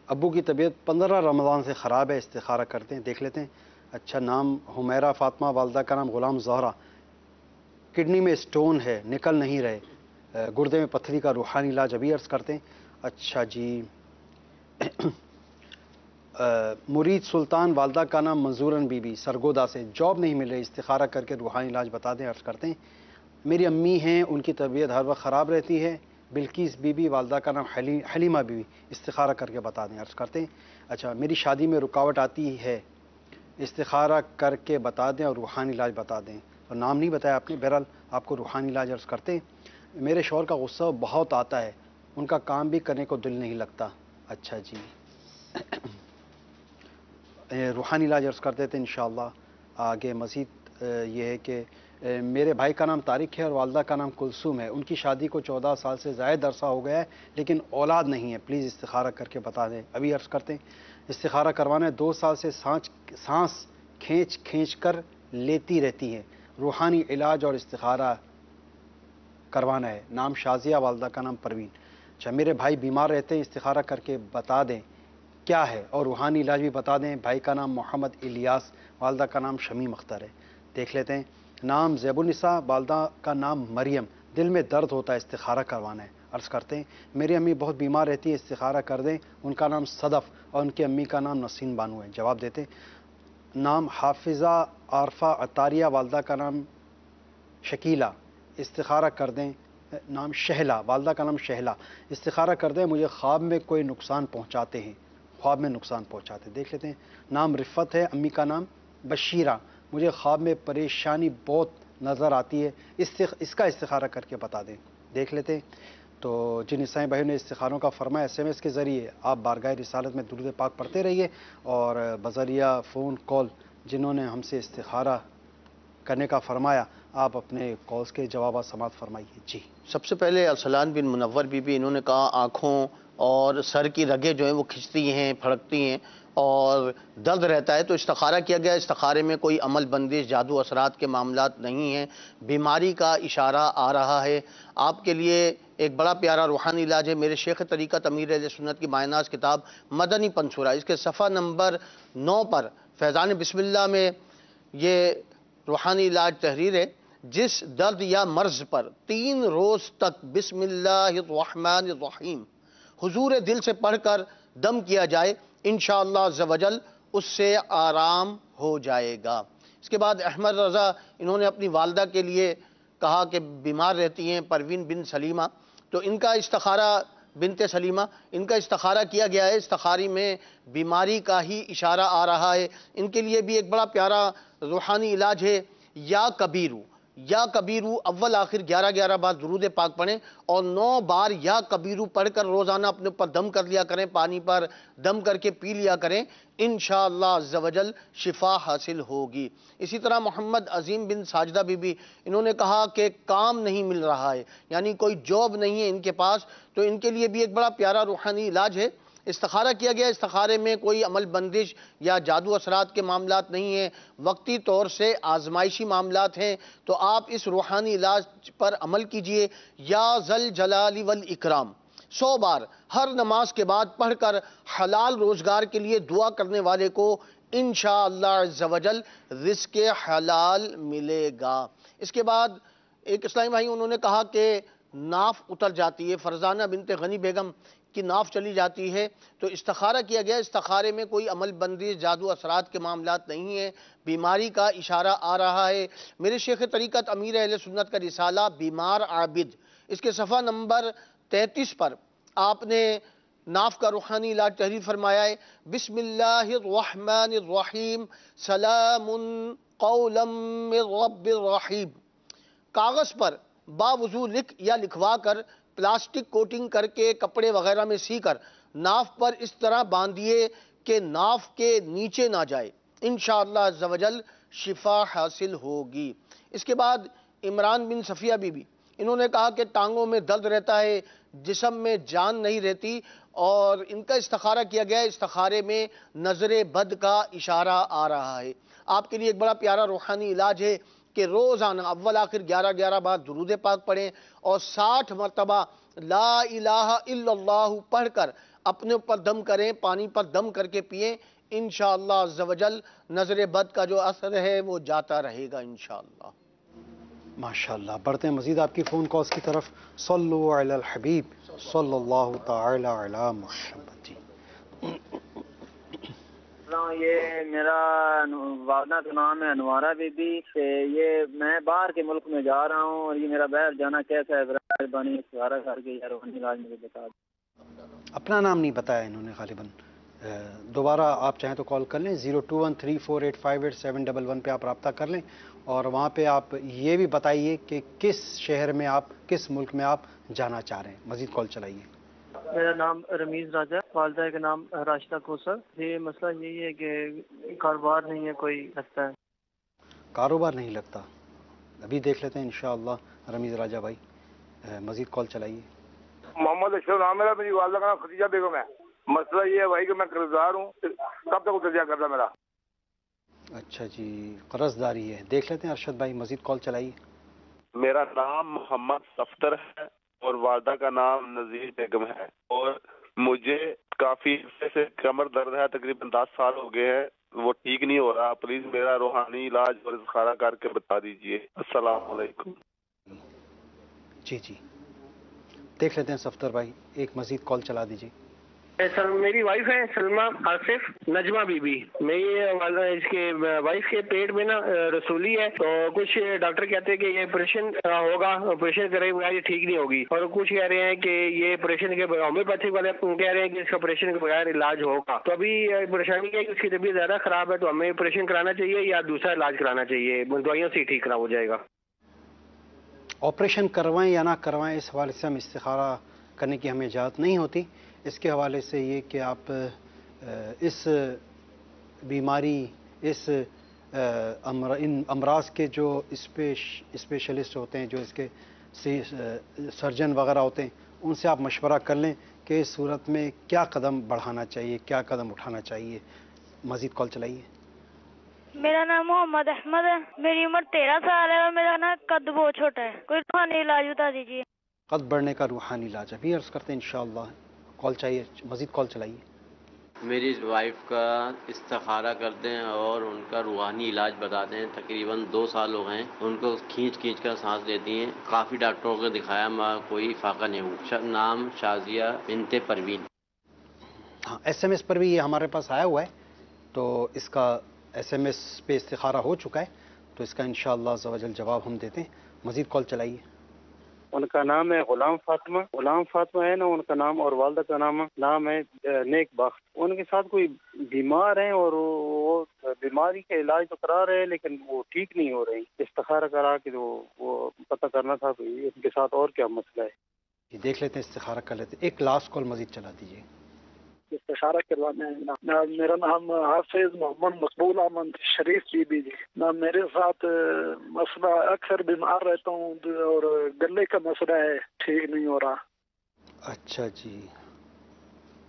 ابو کی طبیعت 15 رمضان سے خراب ہے، استخارہ کرتے ہیں، دیکھ لیتے ہیں۔ اچھا، نام حمیرہ فاطمہ، والدہ کا نام غلام زہرہ، کڈنی میں سٹون ہے، نکل نہیں رہے، گردے میں پتھری کا روحانی علاج ابھی عرض کرتے ہیں۔ اچھا جی، مرید سلطان، والدہ کا نام منظورن بی بی، سرگودا سے، جاب نہیں مل رہی، استخارہ کر کے روحانی علاج بتا دیں، عرض کرتے ہیں۔ میری امی ہیں، ان کی طبیعت ہر وقت خراب رہتی ہے، بلقیس بی بی، والدہ کا نام حلیمہ بی بی، استخارہ کر کے بتا دیں، عرض کرتے ہیں۔ اچھا، میری شادی میں رکاوٹ آتی ہے، استخارہ کر کے بتا دیں اور روحانی علاج بتا دیں، اور نام نہیں بتایا آپ نے، بہرحال آپ کو روحانی علاج عرض کرتے ہیں۔ میرے شوہر کا غصہ بہت آتا ہے، ان کا کام بھی کرنے کو دل نہیں لگتا۔ اچھا جی، روحانی علاج عرض کرتے تھے انشاءاللہ۔ آگے مزید یہ ہے کہ میرے بھائی کا نام طارق ہے اور والدہ کا نام کلثوم ہے، ان کی شادی کو 14 سال سے زائد عرصہ ہو گیا ہے لیکن اولاد نہیں ہے، پلیز استخارہ کر کے بتا دیں، ابھی عرض کرتے ہیں۔ استخارہ کروانا ہے، 2 سال سے سانس کھینچ کھینچ کر لیتی رہتی ہے، روحانی علاج اور استخارہ کروانا ہے، نام شازیہ، والدہ کا نام پروین۔ اچھا، میرے بھائی بیمار رہتے ہیں، استخارہ کر کے بتا دیں کیا ہے اور روحانی علاج بھی بتا دیں۔ بھائی کا نام محمد الیاس، والدہ کا نام شمیم اختر ہے، دیکھ لیتے ہیں۔ نام زیب النساء، والدہ کا نام مریم، دل میں درد ہوتا ہے، استخارہ کروانا ہے، عرض کرتے ہیں۔ میری امی بہت بیمار رہتی ہے، استخارہ کر دیں، ان کا نام صدف اور ان کی امی کا نام نسیم بانو ہے، جواب دیتے ہیں۔ نام حافظہ عارفہ عطاریہ، والدہ کا نام شکیلہ، استخارہ کر دیں، نام شہلا، والدہ کا نام شہلا، استخارہ کر دیں، مجھے خواب میں کوئی نقصان پہنچاتے ہیں، خواب میں نقصان پہنچاتے ہیں، دیکھ لیتے ہیں۔ نام رفت ہے، امی کا نام بشیرہ، مجھے خواب میں پریشانی بہت نظر آتی ہے، اس کا استخارہ کر کے بتا دیں، دیکھ لیتے ہیں۔ تو جن عیسائی بھائیوں نے استخاروں کا فرمایا SMS کے ذریعے، آپ بارگاہ رسالت میں درود پاک پڑھتے رہیے، اور بذریعہ فون کال جنہوں نے ہم سے استخارہ کرنے کا فرمایا، آپ اپنے کالز کے جوابات سماعت فرمائیے۔ جی، سب سے پہلے ارسلان بن منور بی بی، انہوں نے کہا آنکھوں اور سر کی رگیں جو ہیں وہ کھنچتی ہیں، پھڑکتی ہیں اور درد رہتا ہے، تو استخارہ کیا گیا۔ استخارے میں کوئی عمل بندش، جادو اثرات کے معاملات نہیں ہیں، بیماری کا اشارہ آ رہا ہے۔ آپ کے لیے ایک بڑا پیارا روحانی علاج ہے، میرے شیخ طریقت امیر اہل سنت کی مایہ ناز کتاب مدنی پنصورہ، اس کے صفحہ نمبر 9 پر فیضان بسم اللہ میں یہ روحانی علاج تحریر ہے۔ جس درد یا مرض پر 3 روز تک بسم اللہ الرحمن الرحیم حضور دل سے پڑھ کر دم کیا جائے، انشاءاللہ عز و جل اس سے آرام ہو جائے گا۔ اس کے بعد احمد رضا، انہوں نے اپنی والدہ کے لیے کہا کہ بیمار رہتی ہیں، پروین بن سلیمہ، تو ان کا استخارہ بنت سلیمہ، ان کا استخارہ کیا گیا ہے، استخاری میں بیماری کا ہی اشارہ آ رہا ہے۔ ان کے لیے بھی ایک بڑا پیارا روحانی علاج ہے، یا کبیرو، یا کبیرو اول آخر 11 بار درود پاک پڑھیں اور 9 بار یا کبیرو پڑھ کر روزانہ اپنے اوپر دم کر لیا کریں، پانی پر دم کر کے پی لیا کریں، انشاءاللہ عز و جل شفا حاصل ہوگی۔ اسی طرح محمد عظیم بن ساجدہ بی بی، انہوں نے کہا کہ کام نہیں مل رہا ہے، یعنی کوئی جاب نہیں ہے ان کے پاس، تو ان کے لیے بھی ایک بڑا پیارا روحانی علاج ہے۔ استخارہ کیا گیا، استخارے میں کوئی عمل بندش یا جادو اثرات کے معاملات نہیں ہیں، وقتی طور سے آزمائشی معاملات ہیں، تو آپ اس روحانی علاج پر عمل کیجئے۔ یا ذل جلال والاکرام 100 بار ہر نماز کے بعد پڑھ کر حلال روزگار کے لیے دعا کرنے والے کو انشاءاللہ عز و جل رزق حلال ملے گا۔ اس کے بعد ایک اسلامی بھائی انہوں نے کہا کہ ناف اتر جاتی ہے، فرزانہ بنت غنی بیگم کی ناف چلی جاتی ہے، تو استخارہ کیا گیا، استخارے میں کوئی عمل بندی جادو اثرات کے معاملات نہیں ہیں، بیماری کا اشارہ آ رہا ہے۔ میرے شیخ طریقت امیر اہل سنت کا رسالہ بیمار عابد، اس کے صفحہ نمبر 33 پر آپ نے ناف کا روحانی علاج تحریر فرمایا ہے۔ بسم اللہ الرحمن الرحیم سلام قولا من رب الرحیم۔ کاغذ پر باوضو لکھ یا لکھوا کر پلاسٹک کوٹنگ کر کے کپڑے وغیرہ میں سی کر ناف پر اس طرح باندھیے کہ ناف کے نیچے نہ جائے، انشاءاللہ عز و جل شفا حاصل ہوگی۔ اس کے بعد عمران بن صفیہ بی بی انہوں نے کہا کہ ٹانگوں میں درد رہتا ہے، جسم میں جان نہیں رہتی، اور ان کا استخارہ کیا گیا ہے، استخارے میں نظر بد کا اشارہ آ رہا ہے۔ آپ کے لیے ایک بڑا پیارا روحانی علاج ہے کہ روزانہ اول آخر 11 بار درود پاک پڑھیں اور 60 مرتبہ لا الہ الا اللہ پڑھ کر اپنے اوپر دم کریں، پانی پر دم کر کے پئیں، انشاءاللہ عز و جل نظر بد کا جو اثر ہے وہ جاتا رہے گا انشاءاللہ۔ ماشاءاللہ، بڑھتے ہیں مزید آپ کی فون کالز کی طرف۔ صلو علی الحبیب صلی اللہ تعالی علی محمد۔ جی یہ میرا والدہ کا نام ہے انوارہ بی بی، یہ میں باہر کے ملک میں جا رہا ہوں اور یہ میرا باہر جانا کیسا ہے، مہربانی استخارہ کر کے یا روحانی علاج مجھے بتا دیں۔ اپنا نام نہیں بتایا انہوں نے غالباً، دوبارہ آپ چاہیں تو کال کر لیں، 0213485811 پہ آپ رابطہ کر لیں، اور وہاں پہ آپ یہ بھی بتائیے کہ کس شہر میں آپ، کس ملک میں آپ جانا چاہ رہے ہیں۔ مزید کال چلائیے۔ میرا نام رمیز راجہ، والدہ کا نام راشدہ کوثر۔ یہ مسئلہ یہی ہے کہ کاروبار نہیں ہے کوئی لگتا ہے۔ کاروبار نہیں لگتا، ابھی دیکھ لیتے ہیں انشاءاللہ رمیز راجہ بھائی، مزید کال چلائیے۔ محمد اشرف نام میرا، میری والدہ کا نام خدیجہ بیگم ہے۔ مسئلہ یہ ہے بھائی کہ میں قرض دار ہوں، کب تک اتر کرتا میرا؟ اچھا جی، قرض داری ہے، دیکھ لیتے ہیں ارشد بھائی، مزید کال چلائیے۔ میرا نام محمد صفدر ہے اور والدہ کا نام نذیر بیگم ہے، اور مجھے کافی عرصے سے کمر درد ہے، تقریباً 10 سال ہو گئے ہیں، وہ ٹھیک نہیں ہو رہا، پلیز میرا روحانی علاج اور استخارہ کر کے بتا دیجئے۔ السلام علیکم۔ جی جی، دیکھ لیتے ہیں صفدر بھائی، ایک مزید کال چلا دیجیے۔ سر میری وائف ہے سلمہ آصف نجمہ بی بی، میری اس کے وائف کے پیٹ میں نا رسولی ہے، تو کچھ ڈاکٹر کہتے ہیں کہ یہ آپریشن ہوگا، آپریشن کرے بغیر یہ ٹھیک نہیں ہوگی، اور کچھ کہہ رہے ہیں کہ یہ آپریشن کے ہومیوپیتھک والے کہہ رہے ہیں کہ اس کا آپریشن کے بغیر علاج ہوگا۔ تو ابھی پریشانی ہے کہ اس کی طبیعت زیادہ خراب ہے، تو ہمیں آپریشن کرانا چاہیے یا دوسرا علاج کرانا چاہیے، دوائیوں سے ہی ٹھیک ہو جائے گا؟ آپریشن کروائیں یا نہ کروائیں، اس حوالے سے ہم استخارہ کرنے کی ہمیں اجازت نہیں ہوتی۔ اس کے حوالے سے یہ کہ آپ اس بیماری، ان امراض کے جو اسپیشلسٹ ہوتے ہیں، جو اس کے سرجن وغیرہ ہوتے ہیں، ان سے آپ مشورہ کر لیں کہ اس صورت میں کیا قدم بڑھانا چاہیے، کیا قدم اٹھانا چاہیے۔ مزید کال چلائیے۔ میرا نام محمد احمد ہے، میری عمر 13 سال ہے اور میرا نا قد بہت چھوٹا ہے، کوئی روحانی علاج بتا دیجیے۔ قد بڑھنے کا روحانی علاج ابھی عرض کرتے ہیں انشاءاللہ۔ کال چاہیے، مزید کال چلائیے۔ میری وائف کا استخارہ کرتے ہیں اور ان کا روحانی علاج بتاتے ہیں، تقریباً 2 سال ہو گئے ہیں، ان کو کھینچ کر سانس لیتی ہیں، کافی ڈاکٹروں کو دکھایا مگر کوئی فائدہ نہیں ہوا۔ نام شازیہ بنت پروین۔ ہاں، SMS پر بھی یہ ہمارے پاس آیا ہوا ہے، تو اس کا SMS پہ استخارہ ہو چکا ہے، تو اس کا انشاءاللہ عز و جل جواب ہم دیتے ہیں۔ مزید کال چلائیے۔ ان کا نام ہے غلام فاطمہ، غلام فاطمہ ہے نا ان کا نام، اور والدہ کا نام ہے نیک بخت۔ ان کے ساتھ کوئی بیمار ہیں اور وہ بیماری کا علاج تو کرا رہے ہیں لیکن وہ ٹھیک نہیں ہو رہی، استخارہ کرا کے وہ پتہ کرنا تھا کہ ان کے ساتھ اور کیا مسئلہ ہے۔ دیکھ لیتے ہیں، استخارہ کر لیتے ہیں۔ ایک لاسٹ کال مزید چلا دیجیے۔ استخارہ کروانا ہے۔ میرا نام حافظ محمد مقبول احمد شریف بی بی جی۔ میرے ساتھ مسئلہ اکثر بیمار رہتا ہوں اور گلے کا مسئلہ ہے، ٹھیک نہیں ہو رہا۔ اچھا جی،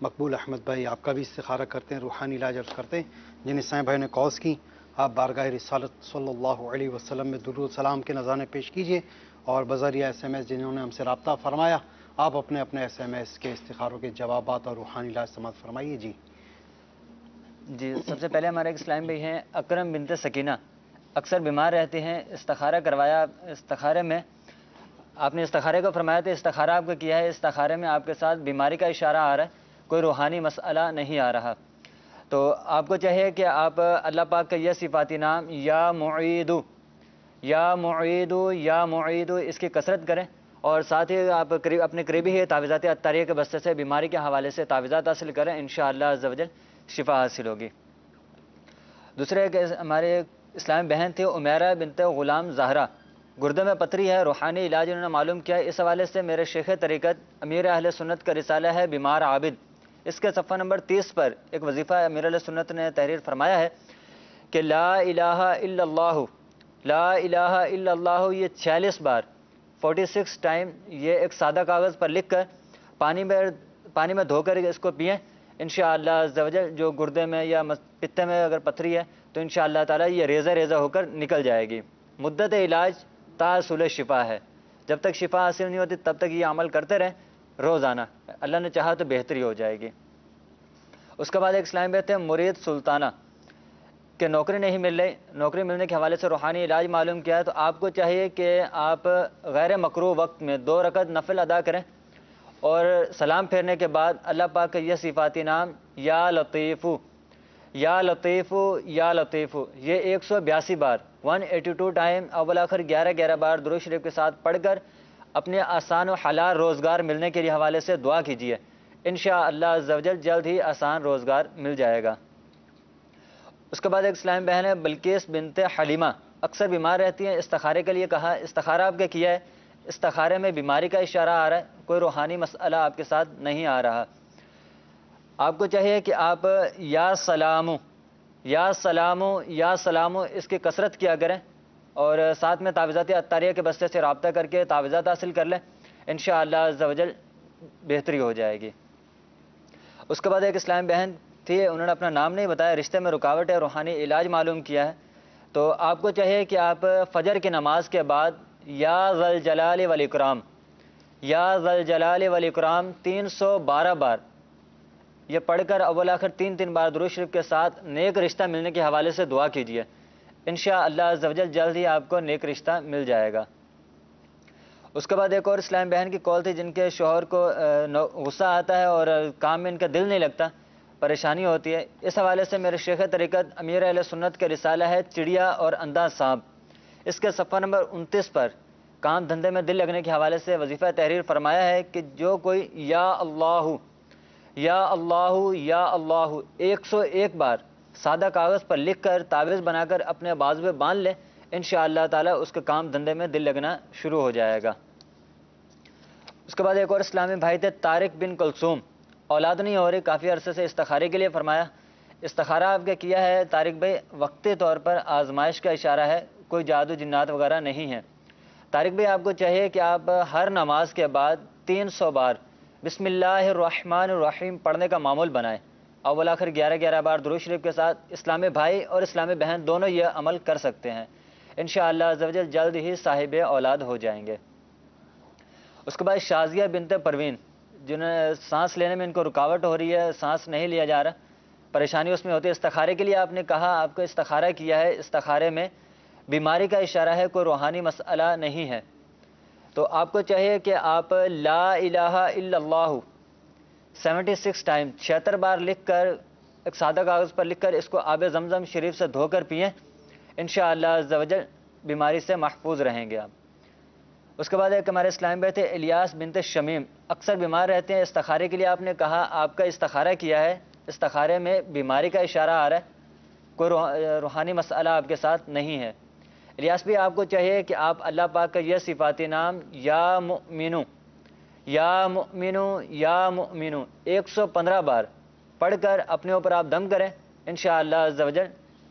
مقبول احمد بھائی آپ کا بھی استخارہ کرتے ہیں، روحانی علاج عرض کرتے ہیں. جن اسلام بھائی نے کالز کی، آپ بارگاہ رسالت صلی اللہ علیہ وسلم میں درود سلام کے نذرانے پیش کیجیے، اور بذریعہ SMS جنہوں نے ہم سے رابطہ فرمایا آپ اپنے اپنے SMS کے استخاروں کے جوابات اور روحانی علاج سماعت فرمائیے. جی سب سے پہلے ہمارے ایک اسلام بھائی ہیں اکرم بنت سکینہ، اکثر بیمار رہتے ہیں، استخارہ کروایا. استخارے میں آپ نے استخارے کو فرمایا تھا، استخارہ آپ کا کیا ہے، استخارے میں آپ کے ساتھ بیماری کا اشارہ آ رہا ہے، کوئی روحانی مسئلہ نہیں آ رہا. تو آپ کو چاہیے کہ آپ اللہ پاک کا یہ صفاتی نام یا معیدو یا معیدو یا معیدو اس کی کثرت کریں، اور ساتھ ہی آپ اپنے قریبی ہی تعویذات عطاریہ کے بستے سے بیماری کے حوالے سے تعویذات حاصل کریں، انشاءاللہ عز و جل شفا حاصل ہوگی. دوسرے کہ ہمارے اسلامی بہن تھے عمیرہ بنت غلام زہرہ، گردے میں پتھری ہے، روحانی علاج انہوں نے معلوم کیا. اس حوالے سے میرے شیخ طریقت امیر اہل سنت کا رسالہ ہے بیمار عابد، اس کے صفحہ نمبر 30 پر ایک وظیفہ امیر اہل سنت نے تحریر فرمایا ہے کہ لا الہ الا اللہ، لا الہ الا اللہ، یہ 46 بار 46 ٹائم یہ ایک سادہ کاغذ پر لکھ کر پانی میں دھو کر اس کو پئیں، انشاءاللہ عز و جل جو گردے میں یا پتے میں اگر پتھری ہے تو انشاءاللہ تعالی یہ ریزہ ریزہ ہو کر نکل جائے گی. مدت علاج تا حصول شفا ہے، جب تک شفا حاصل نہیں ہوتی تب تک یہ عمل کرتے رہیں روزانہ، اللہ نے چاہا تو بہتری ہو جائے گی. اس کے بعد ایک اسلام بیت ہے مرید سلطانہ کہ نوکری نہیں مل رہی، نوکری ملنے کے حوالے سے روحانی علاج معلوم کیا ہے. تو آپ کو چاہیے کہ آپ غیر مکروہ وقت میں 2 رکعت نفل ادا کریں، اور سلام پھیرنے کے بعد اللہ پاک کا یہ صفاتی نام یا لطیفو یا لطیفو یا لطیفو یہ 182 بار 182 ٹائم اول آخر 11 بار درود شریف کے ساتھ پڑھ کر اپنے آسان و حلال روزگار ملنے کے حوالے سے دعا کیجیے، انشاءاللہ عز و جل جلد ہی آسان روزگار مل جائے گا. اس کے بعد ایک اسلام بہن ہے بلقیس بنت حلیمہ، اکثر بیمار رہتی ہیں، استخارے کے لیے کہا. استخارہ آپ کا کیا ہے، استخارے میں بیماری کا اشارہ آ رہا ہے، کوئی روحانی مسئلہ آپ کے ساتھ نہیں آ رہا. آپ کو چاہیے کہ آپ یا سلامو یا سلامو یا سلامو اس کی کثرت کیا کریں، اور ساتھ میں تعویذات عطاریہ کے بستے سے رابطہ کر کے تعویذات حاصل کر لیں، انشاءاللہ عز و جل بہتری ہو جائے گی. اس کے بعد ایک اسلام بہن تھی، انہوں نے اپنا نام نہیں بتایا، رشتے میں رکاوٹ ہے، روحانی علاج معلوم کیا ہے. تو آپ کو چاہیے کہ آپ فجر کی نماز کے بعد یا ذل جلال والاکرام یا ذل جلال والاکرام 312 بار یہ پڑھ کر اول آخر 3 بار درود شریف کے ساتھ نیک رشتہ ملنے کے حوالے سے دعا کیجیے، انشاءاللہ عز و جل جلد ہی آپ کو نیک رشتہ مل جائے گا. اس کے بعد ایک اور اسلام بہن کی کال تھی جن کے شوہر کو غصہ آتا ہے اور کام میں ان کا دل نہیں لگتا، پریشانی ہوتی ہے. اس حوالے سے میرے شیخ طریقت امیر اہل سنت کا رسالہ ہے چڑیا اور اندھا سانپ، اس کے صفحہ نمبر 29 پر کام دھندے میں دل لگنے کے حوالے سے وظیفہ تحریر فرمایا ہے کہ جو کوئی یا اللہ یا اللہ یا اللہ 101 بار سادہ کاغذ پر لکھ کر تعویذ بنا کر اپنے بازو پہ باندھ لے، انشاءاللہ تعالی اس کے کام دھندے میں دل لگنا شروع ہو جائے گا. اس کے بعد ایک اور اسلامی بھائی تھے طارق بن کلثوم، اولاد نہیں ہو رہی، کافی عرصے سے استخارے کے لیے فرمایا. استخارہ آپ کا کیا ہے طارق بھائی، وقتی طور پر آزمائش کا اشارہ ہے، کوئی جادو جنات وغیرہ نہیں ہے. طارق بھائی آپ کو چاہیے کہ آپ ہر نماز کے بعد 300 بار بسم اللہ الرحمن الرحیم پڑھنے کا معمول بنائیں، اول آخر 11 بار درود شریف کے ساتھ. اسلامی بھائی اور اسلامی بہن دونوں یہ عمل کر سکتے ہیں، انشاءاللہ عز و جل جلد ہی صاحب اولاد ہو جائیں گے. اس کے بعد شازیہ بنت پروین، جنہیں سانس لینے میں ان کو رکاوٹ ہو رہی ہے، سانس نہیں لیا جا رہا، پریشانی اس میں ہوتی ہے. استخارے کے لیے آپ نے کہا آپ کو استخارہ کیا ہے، استخارے میں بیماری کا اشارہ ہے، کوئی روحانی مسئلہ نہیں ہے. تو آپ کو چاہیے کہ آپ لا الہ الا اللہ 76 ٹائم 76 بار لکھ کر ایک سادہ کاغذ پر لکھ کر اس کو آب زمزم شریف سے دھو کر پئیں، انشاءاللہ عز و جل بیماری سے محفوظ رہیں گے آپ. اس کے بعد ایک ہمارے اسلام بھائی تھے الیاس بنت شمیم، اکثر بیمار رہتے ہیں. استخارے کے لیے آپ نے کہا آپ کا استخارہ کیا ہے، استخارے میں بیماری کا اشارہ آ رہا ہے، کوئی روحانی مسئلہ آپ کے ساتھ نہیں ہے. الیاس بھی آپ کو چاہیے کہ آپ اللہ پاک کا یہ صفاتی نام یا مؤمنو یا مؤمنو یا مؤمنو 115 بار پڑھ کر اپنے اوپر آپ دم کریں، انشاءاللہ عز و جل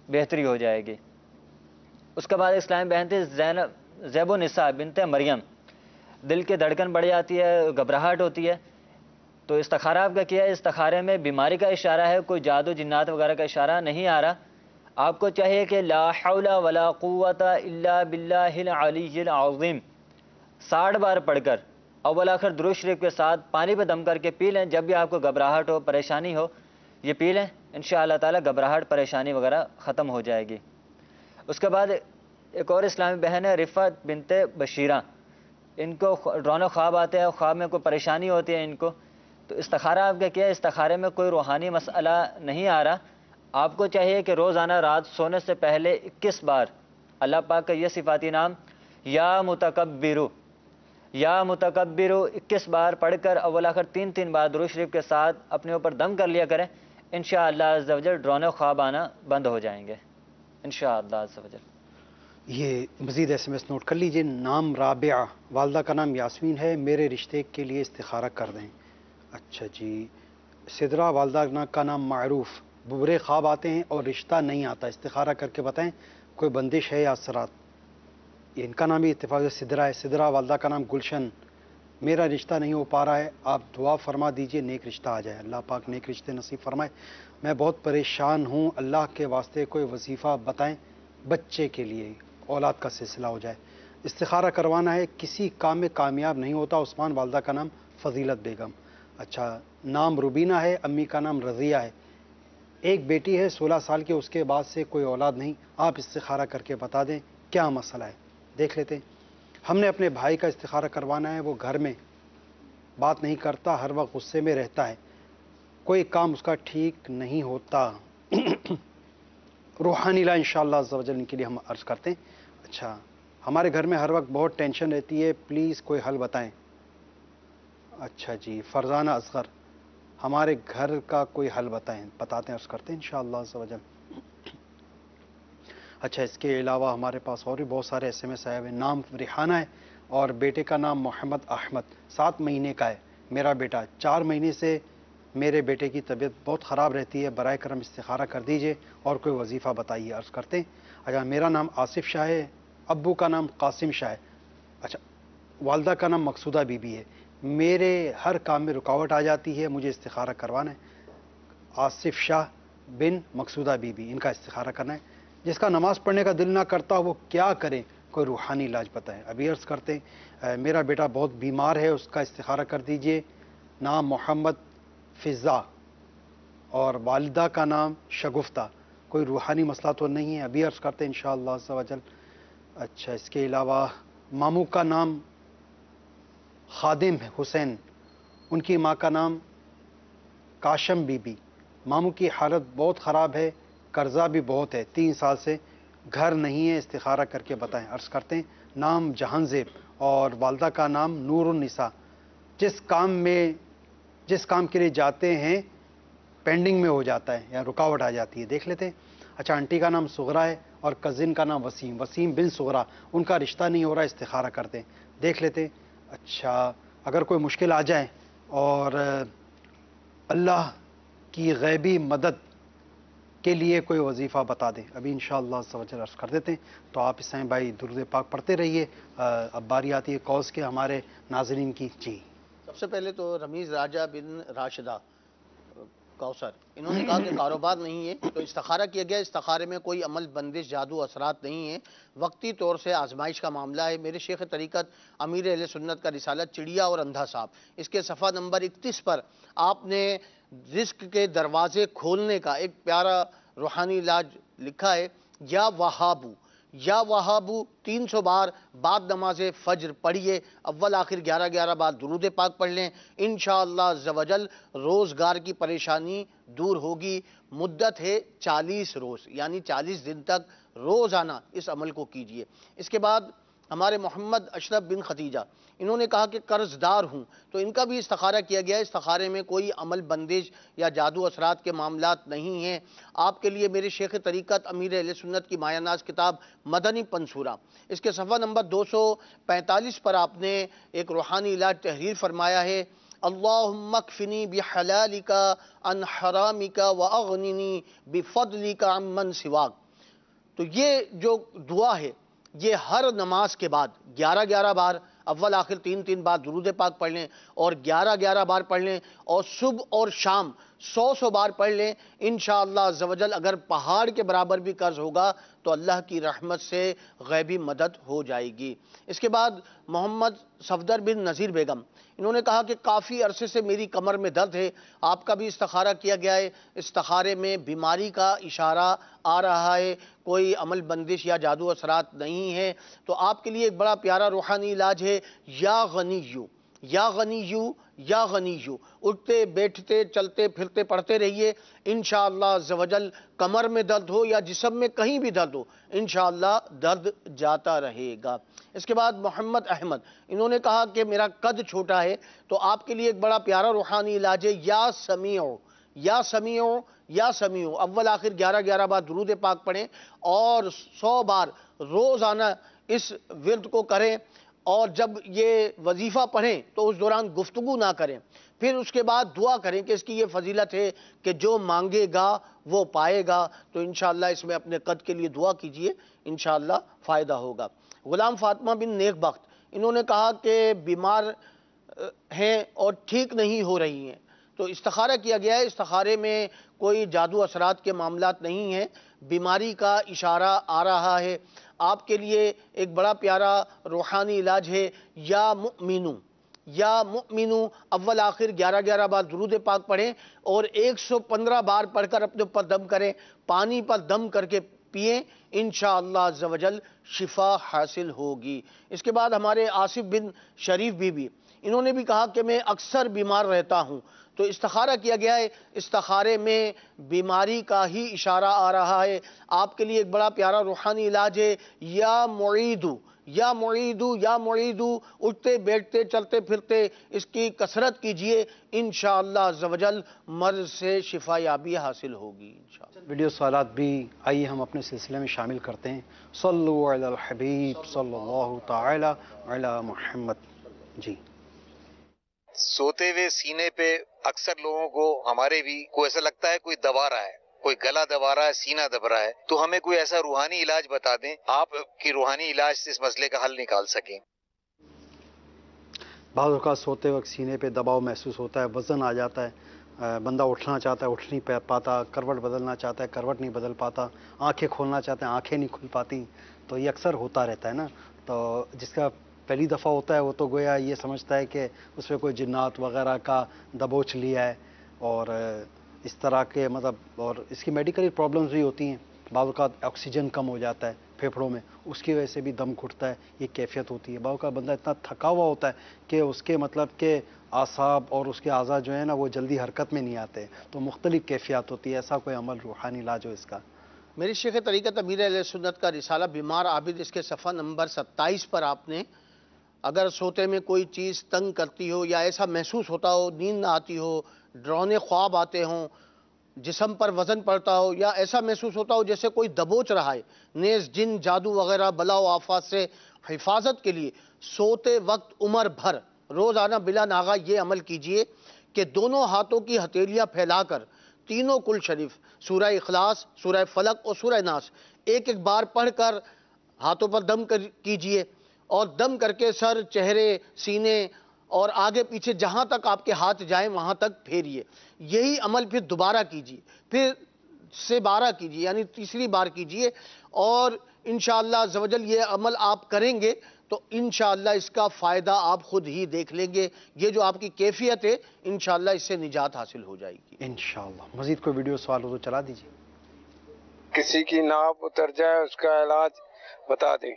بہتری ہو جائے گی. اس کے بعد اسلام بہن تھی زیب النساء بنت مریم، دل کی دھڑکن بڑھ جاتی ہے، گھبراہٹ ہوتی ہے، تو استخارہ آپ کا کیا ہے، استخارے میں بیماری کا اشارہ ہے، کوئی جادو جنات وغیرہ کا اشارہ نہیں آ رہا. آپ کو چاہیے کہ لا حول ولا قوت الا باللہ العلی العظیم 60 بار پڑھ کر اول آخر درود شریف کے ساتھ پانی پہ دم کر کے پی لیں. جب بھی آپ کو گھبراہٹ ہو، پریشانی ہو، یہ پی لیں، انشاءاللہ تعالی گھبراہٹ پریشانی وغیرہ ختم ہو جائے گی. اس کے بعد ایک اور اسلامی بہن ہے رفعت بنت بشیرہ، ان کو ڈرانے خواب آتے ہیں، خواب میں کوئی پریشانی ہوتی ہے ان کو. تو استخارہ آپ کا کیا ہے، استخارے میں کوئی روحانی مسئلہ نہیں آ رہا. آپ کو چاہیے کہ روزانہ رات سونے سے پہلے 21 بار اللہ پاک کا یہ صفاتی نام یا متکبرو 21 بار پڑھ کر اول آخر 3 بار درود شریف کے ساتھ اپنے اوپر دم کر لیا کریں. انشاءاللہ عز و جل ڈرانے خواب آنا بند ہو جائیں گے انشاءاللہ عز و جل. یہ مزید SMS نوٹ کر لیجئے. نام رابعہ، والدہ کا نام یاسمین ہے، میرے رشتے کے لیے استخارہ کر دیں. اچھا جی. سدرہ، والدہ کا نام معروف، برے خواب آتے ہیں اور رشتہ نہیں آتا، استخارہ کر کے بتائیں کوئی بندش ہے یا اثرات. ان کا نام بھی اتفاق سے سدرہ ہے. سدرہ، والدہ کا نام گلشن، میرا رشتہ نہیں ہو پا رہا ہے، آپ دعا فرما دیجئے نیک رشتہ آ جائے، اللہ پاک نیک رشتے نصیب فرمائے. میں بہت پریشان ہوں، اللہ کے واسطے کوئی وظیفہ بتائیں بچے کے لیے، اولاد کا سلسلہ ہو جائے. استخارہ کروانا ہے، کسی کام میں کامیاب نہیں ہوتا. عثمان، والدہ کا نام فضیلت بیگم. اچھا. نام روبینہ ہے، امی کا نام رضیہ ہے، ایک بیٹی ہے 16 سال کی، اس کے بعد سے کوئی اولاد نہیں. آپ استخارہ کر کے بتا دیں کیا مسئلہ ہے. دیکھ لیتے ہیں. ہم نے اپنے بھائی کا استخارہ کروانا ہے، وہ گھر میں بات نہیں کرتا، ہر وقت غصے میں رہتا ہے، کوئی کام اس کا ٹھیک نہیں ہوتا. روحانی لا انشاءاللہ عز و جل ان کے لیے ہم عرض کرتے ہیں. اچھا. ہمارے گھر میں ہر وقت بہت ٹینشن رہتی ہے، پلیز کوئی حل بتائیں. اچھا جی. فرزانہ اصغر، ہمارے گھر کا کوئی حل بتائیں. بتاتے ہیں، عرض کرتے ہیں انشاءاللہ عز و جل. اچھا. اس کے علاوہ ہمارے پاس اور بھی بہت سارے SMS آئے ہوئے. نام ریحانہ ہے اور بیٹے کا نام محمد احمد، 7 مہینے کا ہے میرا بیٹا. 4 مہینے سے میرے بیٹے کی طبیعت بہت خراب رہتی ہے، برائے کرم استخارہ کر دیجئے اور کوئی وظیفہ بتائیے. عرض کرتے ہیں. اچھا. میرا نام آصف شاہ ہے، ابو کا نام قاسم شاہ ہے. اچھا. والدہ کا نام مقصودہ بی بی ہے، میرے ہر کام میں رکاوٹ آ جاتی ہے، مجھے استخارہ کروانا ہے. آصف شاہ بن مقصودہ بی بی، ان کا استخارہ کرنا ہے. جس کا نماز پڑھنے کا دل نہ کرتا وہ کیا کرے، کوئی روحانی علاج بتائیں. ابھی عرض کرتے ہیں. میرا بیٹا بہت بیمار ہے، اس کا استخارہ کر دیجئے. نام محمد فضا اور والدہ کا نام شگفتہ، کوئی روحانی مسئلہ تو نہیں ہے. ابھی عرض کرتے ہیں انشاءاللہ عز و جل. اچھا. اس کے علاوہ ماموں کا نام خادم ہے حسین، ان کی ماں کا نام کاشم بی بی. ماموں کی حالت بہت خراب ہے، قرضہ بھی بہت ہے، 3 سال سے گھر نہیں ہے، استخارہ کر کے بتائیں. عرض کرتے ہیں. نام جہان زیب اور والدہ کا نام نور النساء، جس کام کے لیے جاتے ہیں پینڈنگ میں ہو جاتا ہے یا رکاوٹ آ جاتی ہے. دیکھ لیتے ہیں. اچھا. آنٹی کا نام سغرا ہے اور کزن کا نام وسیم بن سغرا، ان کا رشتہ نہیں ہو رہا، استخارہ کرتے ہیں. دیکھ لیتے ہیں. اچھا. اگر کوئی مشکل آ جائے اور اللہ کی غیبی مدد کے لیے کوئی وظیفہ بتا دیں. ابھی انشاءاللہ عز و جل عرض کر دیتے ہیں. تو آپ اسلام بھائی درود پاک پڑھتے رہیے. اب باری آتی ہے کالز کے ہمارے ناظرین کی. جی. سب سے پہلے تو رمیز راجہ بن راشدہ کوثر، انہوں نے کہا کہ کاروبار نہیں ہے تو استخارہ کیا گیا. استخارے میں کوئی عمل بندش جادو اثرات نہیں ہے، وقتی طور سے آزمائش کا معاملہ ہے. میرے شیخ طریقت امیر اہل سنت کا رسالہ چڑیا اور اندھا صاحب، اس کے صفحہ نمبر 31 پر آپ نے رزق کے دروازے کھولنے کا ایک پیارا روحانی علاج لکھا ہے. یا وہابو 300 بار بعد نماز فجر پڑھیے. اول آخر 11 بار درود پاک پڑھ لیں. انشاءاللہ عز و جل روزگار کی پریشانی دور ہوگی. مدت ہے 40 روز، یعنی 40 دن تک روزانہ اس عمل کو کیجئے. اس کے بعد ہمارے محمد اشرف بن ختیجہ، انہوں نے کہا کہ قرض دار ہوں، تو ان کا بھی استخارہ کیا گیا. استخارے میں کوئی عمل بندش یا جادو اثرات کے معاملات نہیں ہیں. آپ کے لیے میرے شیخ طریقت امیر اہل سنت کی مایہ ناز کتاب مدنی پنصورہ، اس کے صفحہ نمبر 245 پر آپ نے ایک روحانی علاج تحریر فرمایا ہے. اللہم اکفنی بحلالک عن حرامک واغننی بفضلک عمن سواک. تو یہ جو دعا ہے یہ ہر نماز کے بعد 11 بار اول آخر 3 بار درود پاک پڑھ لیں اور 11 بار پڑھ لیں اور صبح اور شام 100 بار پڑھ لیں، انشاءاللہ عز و جل اگر پہاڑ کے برابر بھی قرض ہوگا تو اللہ کی رحمت سے غیبی مدد ہو جائے گی۔ اس کے بعد محمد صفدر بن نذیر بیگم، انہوں نے کہا کہ کافی عرصے سے میری کمر میں درد ہے، آپ کا بھی استخارہ کیا گیا ہے، استخارے میں بیماری کا اشارہ آ رہا ہے، کوئی عمل بندش یا جادو اثرات نہیں ہے، تو آپ کے لیے ایک بڑا پیارا روحانی علاج ہے، یا غنیو یا غنیو یا غنیو، اٹھتے بیٹھتے چلتے پھرتے پڑھتے رہیے، انشاءاللہ عز و جل کمر میں درد ہو یا جسم میں کہیں بھی درد ہو، انشاءاللہ درد جاتا رہے گا۔ اس کے بعد محمد احمد، انہوں نے کہا کہ میرا قد چھوٹا ہے تو آپ کے لیے ایک بڑا پیارا روحانی علاج ہے، یا سمیع یا سمیع یا سمیع، اول آخر 11 بار درود پاک پڑھیں اور 100 بار روزانہ اس ورد کو کریں، اور جب یہ وظیفہ پڑھیں تو اس دوران گفتگو نہ کریں، پھر اس کے بعد دعا کریں کہ اس کی یہ فضیلت ہے کہ جو مانگے گا وہ پائے گا، تو انشاءاللہ اس میں اپنے قد کے لیے دعا کیجئے، انشاءاللہ فائدہ ہوگا۔ غلام فاطمہ بن نیک بخت، انہوں نے کہا کہ بیمار ہیں اور ٹھیک نہیں ہو رہی ہیں، تو استخارہ کیا گیا ہے، استخارے میں کوئی جادو اثرات کے معاملات نہیں ہیں، بیماری کا اشارہ آ رہا ہے، آپ کے لیے ایک بڑا پیارا روحانی علاج ہے، یا مؤمنو یا مؤمنو، اول آخر 11 بار درود پاک پڑھیں اور 115 بار پڑھ کر اپنے اوپر دم کریں، پانی پر دم کر کے پئیں، انشاءاللہ عز و جل شفا حاصل ہوگی۔ اس کے بعد ہمارے آصف بن شریف بی انہوں نے بھی کہا کہ میں اکثر بیمار رہتا ہوں، تو استخارہ کیا گیا ہے، استخارے میں بیماری کا ہی اشارہ آ رہا ہے، آپ کے لیے ایک بڑا پیارا روحانی علاج ہے، یا معیدو یا معیدو یا معیدو، اٹھتے بیٹھتے چلتے پھرتے اس کی کثرت کیجئے، انشاءاللہ عز و جل مرض سے شفا یابی حاصل ہوگی انشاءاللہ۔ ویڈیو سوالات بھی آئیے ہم اپنے سلسلے میں شامل کرتے ہیں۔ صلو علی الحبیب صلی اللہ تعالی علی محمد۔ جی، سوتے ہوئے سینے پہ اکثر لوگوں کو، ہمارے بھی، کو ایسا لگتا ہے کوئی دبا رہا ہے، کوئی گلا دبا رہا ہے، سینہ دب رہا ہے، تو ہمیں کوئی ایسا روحانی علاج بتا دیں، آپ کی روحانی علاج سے اس مسئلے کا حل نکال سکیں۔ بعض اوقات سوتے وقت سینے پہ دباؤ محسوس ہوتا ہے، وزن آ جاتا ہے، بندہ اٹھنا چاہتا ہے اٹھ نہیں پاتا، کروٹ بدلنا چاہتا ہے کروٹ نہیں بدل پاتا، آنکھیں کھولنا چاہتے ہیں آنکھیں نہیں کھل پاتی، تو یہ اکثر ہوتا رہتا ہے نا۔ تو جس کا پہلی دفعہ ہوتا ہے وہ تو گویا یہ سمجھتا ہے کہ اس میں کوئی جنات وغیرہ کا دبوچ لیا ہے، اور اس طرح کے مطلب، اور اس کی میڈیکل پرابلمز بھی ہوتی ہیں، بعض اوقات آکسیجن کم ہو جاتا ہے پھیپھڑوں میں، اس کی وجہ سے بھی دم گھٹتا ہے، یہ کیفیت ہوتی ہے۔ بعض اوقات بندہ اتنا تھکا ہوا ہوتا ہے کہ اس کے مطلب کہ اعصاب اور اس کے اعضاء جو ہیں نا وہ جلدی حرکت میں نہیں آتے، تو مختلف کیفیات ہوتی ہے۔ ایسا کوئی عمل روحانی علاج ہو اس کا؟ میری شیخ طریقت امیر اہل سنت کا رسالہ بیمار عابد، اس کے صفحہ نمبر 27 پر آپ نے، اگر سوتے میں کوئی چیز تنگ کرتی ہو یا ایسا محسوس ہوتا ہو، نیند نہ آتی ہو، ڈراؤنے خواب آتے ہوں، جسم پر وزن پڑتا ہو، یا ایسا محسوس ہوتا ہو جیسے کوئی دبوچ رہا ہے، نیز جن جادو وغیرہ بلا و آفات سے حفاظت کے لیے سوتے وقت عمر بھر روزانہ بلا ناغہ یہ عمل کیجئے کہ دونوں ہاتھوں کی ہتھیلیاں پھیلا کر تینوں کل شریف، سورہ اخلاص، سورہ فلق اور سورہ ناس ایک بار پڑھ کر ہاتھوں پر دم کیجئے، اور دم کر کے سر، چہرے، سینے اور آگے پیچھے جہاں تک آپ کے ہاتھ جائیں وہاں تک پھیریے۔ یہی عمل پھر دوبارہ کیجئے، پھر سے 12 کیجئے، یعنی تیسری بار کیجئے، اور انشاءاللہ عز و جل یہ عمل آپ کریں گے تو انشاءاللہ اس کا فائدہ آپ خود ہی دیکھ لیں گے، یہ جو آپ کی کیفیت ہے انشاءاللہ اس سے نجات حاصل ہو جائے گی انشاءاللہ۔ مزید کوئی ویڈیو سوال ہو تو چلا دیجیے۔ کسی کی ناف اتر جائے اس کا علاج بتا دیں۔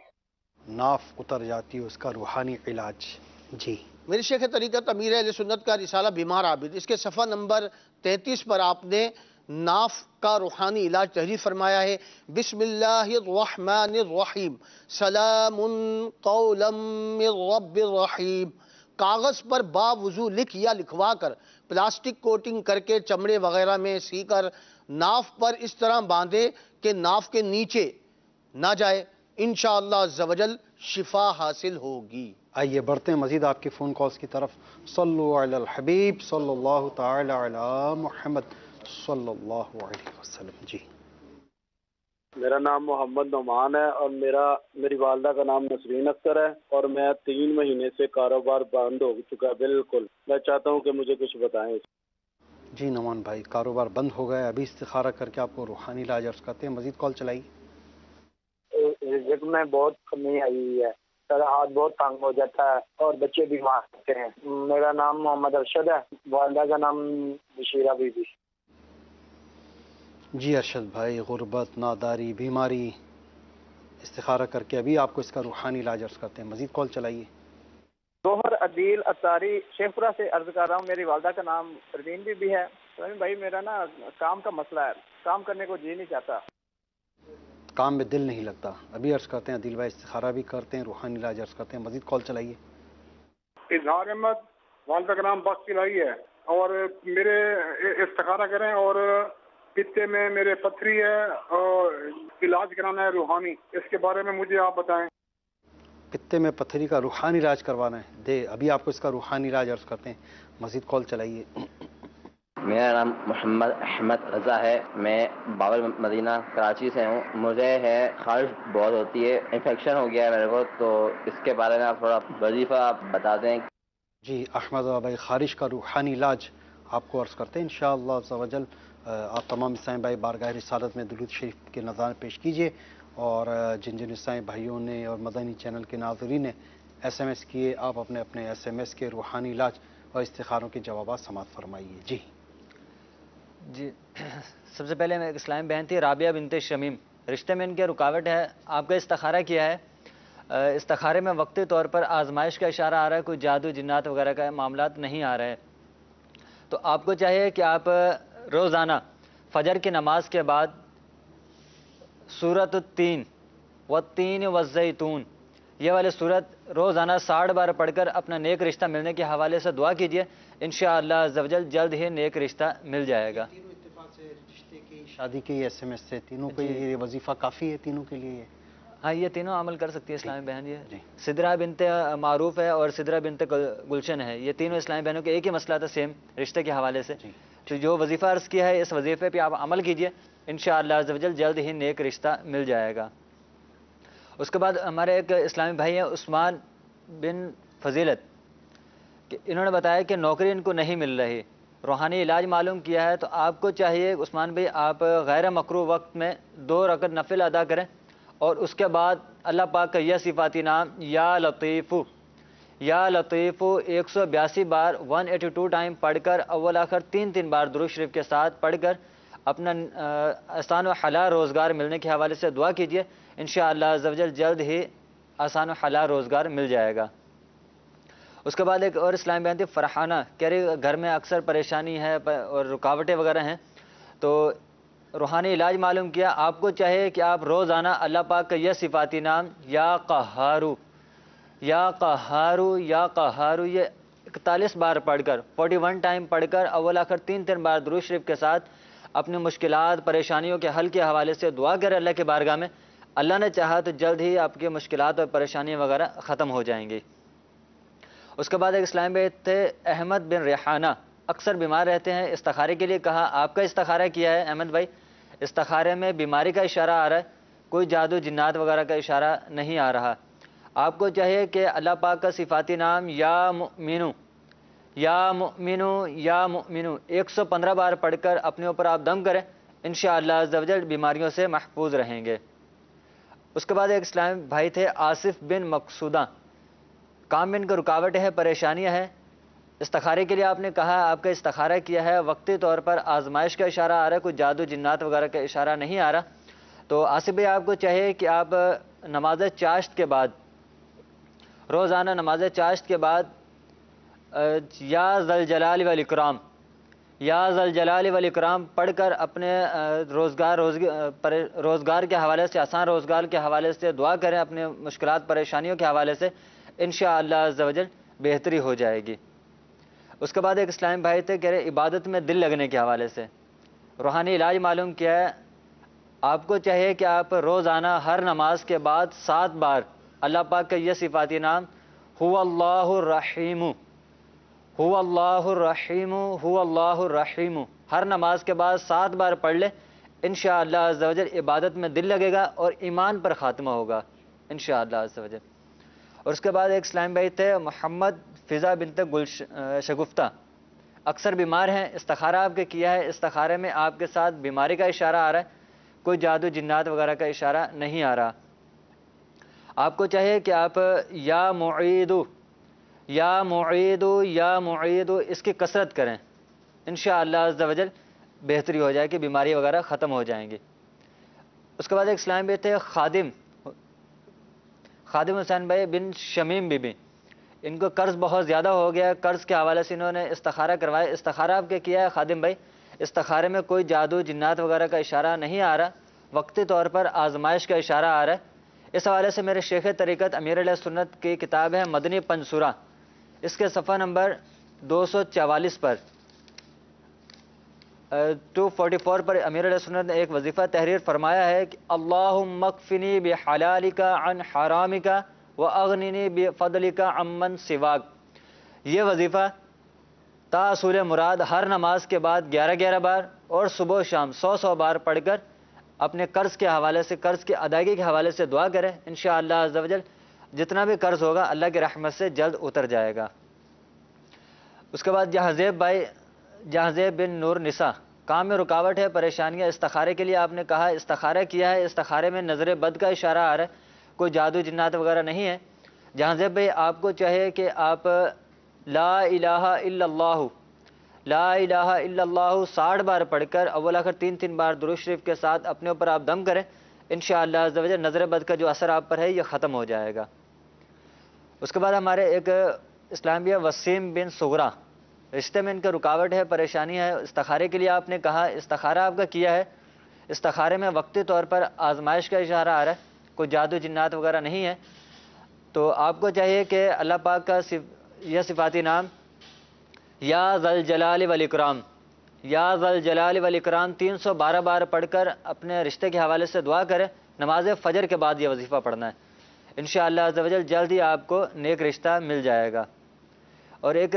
ناف اتر جاتی ہے اس کا روحانی علاج؟ جی، میری شیخ طریقت امیر اہل سنت کا رسالہ بیمار عابد، اس کے صفحہ نمبر 33 پر آپ نے ناف کا روحانی علاج تحریر فرمایا ہے۔ بسم اللہ الرحمن الرحیم، سلام قولا من رب الرحیم، کاغذ پر با وضو لکھ یا لکھوا کر پلاسٹک کوٹنگ کر کے چمڑے وغیرہ میں سی کر ناف پر اس طرح باندھے کہ ناف کے نیچے نہ جائے، انشاءاللہ عز و جل شفا حاصل ہوگی۔ آئیے بڑھتے ہیں مزید آپ کی فون کالز کی طرف۔ صلو علی الحبیب صلی اللہ تعالی علی محمد صلی اللہ علیہ وسلم۔ جی، میرا نام محمد نعمان ہے اور میری والدہ کا نام نسرین اختر ہے اور میں 3 مہینے سے کاروبار بند ہو چکا ہے بالکل. میں چاہتا ہوں کہ مجھے کچھ بتائیں. جی نعمان بھائی، کاروبار بند ہو گیا، ابھی استخارہ کر کے آپ کو روحانی علاج عرض کرتے ہیں. مزید کال چلائیے. رزق میں بہت کمی آئی ہوئی ہے سر، ہاتھ بہت تنگ ہو جاتا ہے اور بچے بیمار ہوتے ہیں. میرا نام محمد ارشد ہے، والدہ کا نام بشیرہ بی بی. جی ارشد بھائی، غربت، ناداری، بیماری، استخارہ کر کے ابھی آپ کو اس کا روحانی علاج عرض کرتے ہیں. مزید کال چلائیے. گوہر عدیل اتاری شیخ پورہ سے عرض کر رہا ہوں. میری والدہ کا نام پروین بی بی ہے. پروین بھائی میرا نا کام کا مسئلہ ہے، کام کرنے کو جی نہیں چاہتا، کام میں دل نہیں لگتا. ابھی عرض کرتے ہیں عدیل بھائی، استخارہ بھی کرتے ہیں، روحانی علاج عرض کرتے ہیں. مزید کال چلائیے. اظہار احمد، والدہ کا نام بخش الہی ہے اور میرے استخارہ کریں اور پتے میں میرے پتھری ہے اور علاج کرانا ہے روحانی، اس کے بارے میں مجھے آپ بتائیں. پتے میں پتھری کا روحانی علاج کروانا ہے، ابھی آپ کو اس کا روحانی علاج عرض کرتے ہیں. مزید کال چلائیے. میرا نام محمد احمد رضا ہے، میں بابل مدینہ کراچی سے ہوں. مجھے خارش بہت ہوتی ہے، انفیکشن ہو گیا ہے میرے کو، تو اس کے بارے میں آپ تھوڑا وظیفہ آپ بتا دیں. جی احمد بھائی، خارش کا روحانی علاج آپ کو عرض کرتے ہیں انشاءاللہ عز و جل. آپ تمام اسلامی بھائی بارگاہ رسالت میں درود شریف کے نذران پیش کیجیے، اور جن جن اسلامی بھائیوں نے اور مدنی چینل کے ناظرین نے ایس ایم ایس کیے، آپ اپنے اپنے ایس ایم ایس کے روحانی علاج اور استخاروں کے جوابات سماعت فرمائیے. جی سب سے پہلے میں ایک اسلامی بہن تھی رابعہ بنت شمیم، رشتے میں ان کے رکاوٹ ہے، آپ کا استخارہ کیا ہے. استخارے میں وقتی طور پر آزمائش کا اشارہ آ رہا ہے، کوئی جادو جنات وغیرہ کا معاملات نہیں آ رہے. تو آپ کو چاہیے کہ آپ روزانہ فجر کی نماز کے بعد سورۃ التین والتین والزیتون یہ والے صورت روزانہ 60 بار پڑھ کر اپنا نیک رشتہ ملنے کے حوالے سے دعا کیجیے. انشاءاللہ عز و جل جلد ہی نیک رشتہ مل جائے گا. شادی کے ایس ایم ایس سے تینوں کے یہ وظیفہ کافی ہے تینوں کے لیے؟ ہاں یہ تینوں عمل کر سکتی ہے اسلامی بہن. یہ سدرہ بنت معروف ہے اور سدرہ بنت گلشن ہے، یہ تینوں اسلامی بہنوں کے ایک ہی مسئلہ تھا سیم رشتے کے حوالے سے. تو جو وظیفہ عرض کیا ہے اس وظیفے پہ آپ عمل کیجئے، انشاءاللہ عز و جل جلد ہی نیک رشتہ مل جائے گا. اس کے بعد ہمارے ایک اسلامی بھائی ہیں عثمان بن فضیلت، کہ انہوں نے بتایا کہ نوکری ان کو نہیں مل رہی، روحانی علاج معلوم کیا ہے. تو آپ کو چاہیے عثمان بھائی آپ غیر مکروہ وقت میں 2 رکعت نفل ادا کریں، اور اس کے بعد اللہ پاک کا یہ صفاتی نام یا لطیفو 182 بار 182 ٹائم پڑھ کر اول آخر 3 بار درود شریف کے ساتھ پڑھ کر اپنا آسان و حلال روزگار ملنے کے حوالے سے دعا کیجیے. انشاءاللہ عز و جل جلد ہی آسان و حلال روزگار مل جائے گا. اس کے بعد ایک اور اسلام بہن تھی فرحانہ، کہہ رہی گھر میں اکثر پریشانی ہے اور رکاوٹیں وغیرہ ہیں، تو روحانی علاج معلوم کیا. آپ کو چاہیے کہ آپ روزانہ اللہ پاک کا یہ صفاتی نام یا قہارو یہ 41 بار پڑھ کر 41 ٹائم پڑھ کر اول آخر 3 بار درود شریف کے ساتھ اپنی مشکلات پریشانیوں کے حل کے حوالے سے دعا کرے اللہ کے بارگاہ میں. اللہ نے چاہا تو جلد ہی آپ کی مشکلات اور پریشانیاں وغیرہ ختم ہو جائیں گی. اس کے بعد ایک اسلام بھائی تھے احمد بن ریحانہ، اکثر بیمار رہتے ہیں، استخارے کے لیے کہا. آپ کا استخارہ کیا ہے احمد بھائی؟ استخارے میں بیماری کا اشارہ آ رہا ہے، کوئی جادو جنات وغیرہ کا اشارہ نہیں آ رہا. آپ کو چاہیے کہ اللہ پاک کا صفاتی نام یا مؤمنو 115 بار پڑھ کر اپنے اوپر آپ دم کریں، انشاءاللہ عز و جل بیماریوں سے محفوظ رہیں گے. اس کے بعد ایک اسلام بھائی تھے آصف بن مقصودہ، کام میں ان کو رکاوٹ ہے، پریشانیاں ہیں. استخارے کے لیے آپ نے کہا آپ کا استخارہ کیا ہے، وقتی طور پر آزمائش کا اشارہ آ رہا ہے، کوئی جادو جنات وغیرہ کا اشارہ نہیں آ رہا. تو آصف بھائی آپ کو چاہیے کہ آپ نماز چاشت کے بعد روزانہ نماز چاشت کے بعد یا ذل جلال والاکرام پڑھ کر اپنے روزگار کے حوالے سے، آسان روزگار کے حوالے سے دعا کریں، اپنے مشکلات پریشانیوں کے حوالے سے انشاءاللہ عز و جل بہتری ہو جائے گی. اس کے بعد ایک اسلام بھائی تھے کہہ رہے عبادت میں دل لگنے کے حوالے سے روحانی علاج معلوم کیا ہے. آپ کو چاہیے کہ آپ روزانہ ہر نماز کے بعد 7 بار اللہ پاک کا یہ صفاتی نام هو اللہ الرحیم ہر نماز کے بعد 7 بار پڑھ لیں، انشاءاللہ عز و جل عبادت میں دل لگے گا اور ایمان پر خاتمہ ہوگا انشاءاللہ عز و جل۔ اور اس کے بعد ایک اسلام بھائی تھے محمد فضا بنت شگفتہ، اکثر بیمار ہیں، استخارہ آپ کے کیا ہے، استخارے میں آپ کے ساتھ بیماری کا اشارہ آ رہا ہے، کوئی جادو جنات وغیرہ کا اشارہ نہیں آ رہا۔ آپ کو چاہیے کہ آپ یا معیدو یا معیدو یا معیدو اس کی کثرت کریں، انشاءاللہ عز و جل بہتری ہو جائے کہ بیماری وغیرہ ختم ہو جائیں گی۔ اس کے بعد ایک اسلام بھائی تھے خادم حسین بھائی بن شمیم بی بی، ان کو قرض بہت زیادہ ہو گیا ہے، قرض کے حوالے سے انہوں نے استخارہ کروایا۔ استخارہ آپ کے کیا ہے خادم بھائی، استخارے میں کوئی جادو جنات وغیرہ کا اشارہ نہیں آ رہا، وقتی طور پر آزمائش کا اشارہ آ رہا ہے۔ اس حوالے سے میرے شیخ طریقت امیر علیہ سنت کی کتاب ہے مدنی پنسورہ، اس کے صفحہ نمبر 244 پر 244 پر امیر علیہ سنت نے ایک وظیفہ تحریر فرمایا ہے کہ اللہم اکفنی بحلالک عن حرامک واغننی بفضلک عمن سواک۔ یہ وظیفہ تاصول مراد ہر نماز کے بعد 11 بار اور صبح و شام 100 بار پڑھ کر اپنے قرض کے حوالے سے، قرض کی ادائیگی کے حوالے سے دعا کریں، انشاءاللہ عز و جل جتنا بھی قرض ہوگا اللہ کی رحمت سے جلد اتر جائے گا۔ اس کے بعد جہازیب بن نور نسا، کام میں رکاوٹ ہے، پریشانیاں، استخارے کے لیے آپ نے کہا، استخارہ کیا ہے، استخارے میں نظر بد کا اشارہ آ رہا ہے، کوئی جادو جنات وغیرہ نہیں ہے۔ جہازیب بھائی آپ کو چاہیے کہ آپ لا الہ الا اللہ 60 بار پڑھ کر اول آخر 3 بار درود شریف کے ساتھ اپنے اوپر آپ دم کریں، انشاءاللہ عز و جل نظر بد کا جو اثر آپ پر ہے یہ ختم ہو جائے گا۔ اس کے بعد ہمارے ایک اسلامیہ وسیم بن سغرا، رشتے میں ان کا رکاوٹ ہے، پریشانی ہے، استخارے کے لیے آپ نے کہا، استخارہ آپ کا کیا ہے، استخارے میں وقتی طور پر آزمائش کا اشارہ آ رہا ہے، کوئی جادو جنات وغیرہ نہیں ہے، تو آپ کو چاہیے کہ اللہ پاک کا یہ صفاتی نام یا ذل جلال والاکرام، یا ذل جلال والاکرام 312 بار پڑھ کر اپنے رشتے کے حوالے سے دعا کریں، نماز فجر کے بعد یہ وظیفہ پڑھنا ہے، انشاءاللہ عز و جل جلد ہی آپ کو نیک رشتہ مل جائے گا۔ اور ایک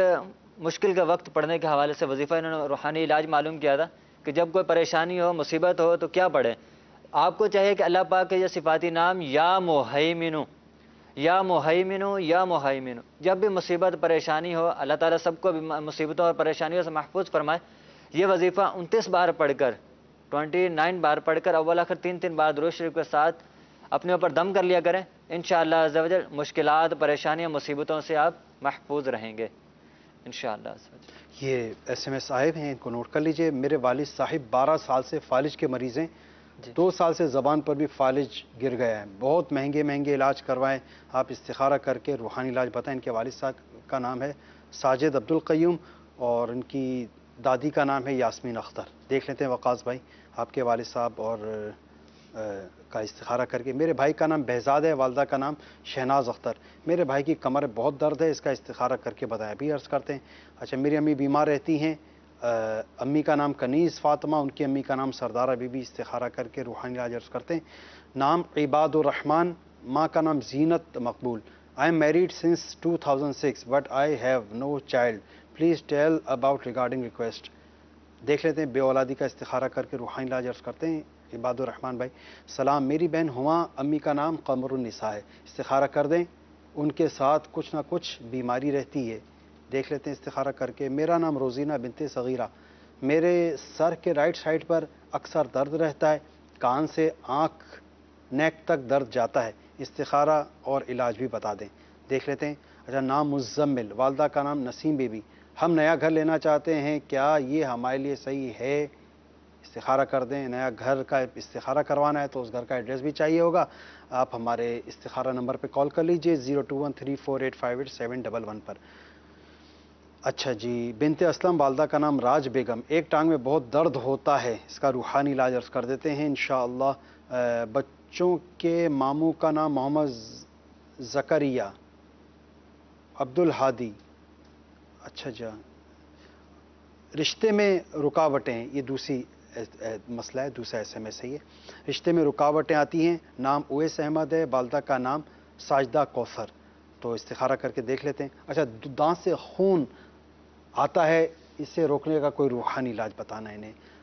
مشکل کا وقت پڑھنے کے حوالے سے وظیفہ انہوں نے روحانی علاج معلوم کیا تھا کہ جب کوئی پریشانی ہو، مصیبت ہو تو کیا پڑھیں۔ آپ کو چاہیے کہ اللہ پاک کے یہ صفاتی نام یا مہیمنو یا مہیمنو یا مہیمنو، جب بھی مصیبت پریشانی ہو، اللہ تعالیٰ سب کو مصیبتوں اور پریشانیوں سے محفوظ فرمائے، یہ وظیفہ 29 بار پڑھ کر 29 بار پڑھ کر اول آخر 3 بار درود شریف کے ساتھ اپنے اوپر دم کر لیا کریں، انشاءاللہ عز و جل مشکلات، پریشانیاں، مصیبتوں سے آپ محفوظ رہیں گے انشاءاللہ عز و جل۔ یہ SMS آئے ہیں، ان کو نوٹ کر لیجئے۔ میرے والد صاحب 12 سال سے فالج کے مریض ہیں، 2 سال سے زبان پر بھی فالج گر گیا ہے، بہت مہنگے علاج کروائیں، آپ استخارہ کر کے روحانی علاج بتائیں۔ ان کے والد صاحب کا نام ہے ساجد عبدالقیوم اور ان کی دادی کا نام ہے یاسمین اختر۔ دیکھ لیتے ہیں وقاص بھائی آپ کے والد صاحب اور کا استخارہ کر کے۔ میرے بھائی کا نام بہزاد ہے، والدہ کا نام شہناز اختر۔ میرے بھائی کی کمر میں بہت درد ہے، اس کا استخارہ کر کے بتائیں، ابھی عرض کرتے ہیں۔ اچھا، میری امی بیمار رہتی ہیں، امی کا نام کنیز فاطمہ، ان کی امی کا نام سردارہ بی بی، استخارہ کر کے روحانی علاج عرض کرتے ہیں۔ نام عباد الرحمن، ماں کا نام زینت مقبول۔ I am married since 2006 but I have no child. Please tell about regarding request. دیکھ لیتے ہیں بے اولادی کا استخارہ کر کے روحانی علاج عرض کرتے ہیں۔ عباد الرحمن بھائی سلام، میری بہن ہما، امی کا نام قمر النساء ہے، استخارہ کر دیں، ان کے ساتھ کچھ نہ کچھ بیماری رہتی ہے، دیکھ لیتے ہیں استخارہ کر کے۔ میرا نام روزینہ بنت صغیرہ، میرے سر کے رائٹ سائڈ پر اکثر درد رہتا ہے، کان سے آنکھ نیک تک درد جاتا ہے، استخارہ اور علاج بھی بتا دیں، دیکھ لیتے ہیں۔ اچھا، نام مزمل، والدہ کا نام نسیم بی بی، ہم نیا گھر لینا چاہتے ہیں، کیا یہ ہمارے لیے صحیح ہے؟ استخارہ کر دیں، نیا گھر کا استخارہ کروانا ہے تو اس گھر کا ایڈریس بھی چاہیے ہوگا، آپ ہمارے استخارہ نمبر پہ کال کر لیجئے 0213485811 پر۔ اچھا جی، بنت اسلم، والدہ کا نام راج بیگم، ایک ٹانگ میں بہت درد ہوتا ہے، اس کا روحانی علاج عرض کر دیتے ہیں انشاءاللہ۔ بچوں کے ماموں کا نام محمد زکریہ عبدالہادی۔ اچھا جی، رشتے میں رکاوٹیں، یہ دوسری مسئلہ ہے، دوسرا SMS ہے یہ۔ رشتے میں رکاوٹیں آتی ہیں، نام اویس احمد ہے، والدہ کا نام ساجدہ کوثر، تو استخارہ کر کے دیکھ لیتے ہیں۔ اچھا، دانت سے خون آتا ہے، اسے روکنے کا کوئی روحانی علاج بتانا ہے انہیں۔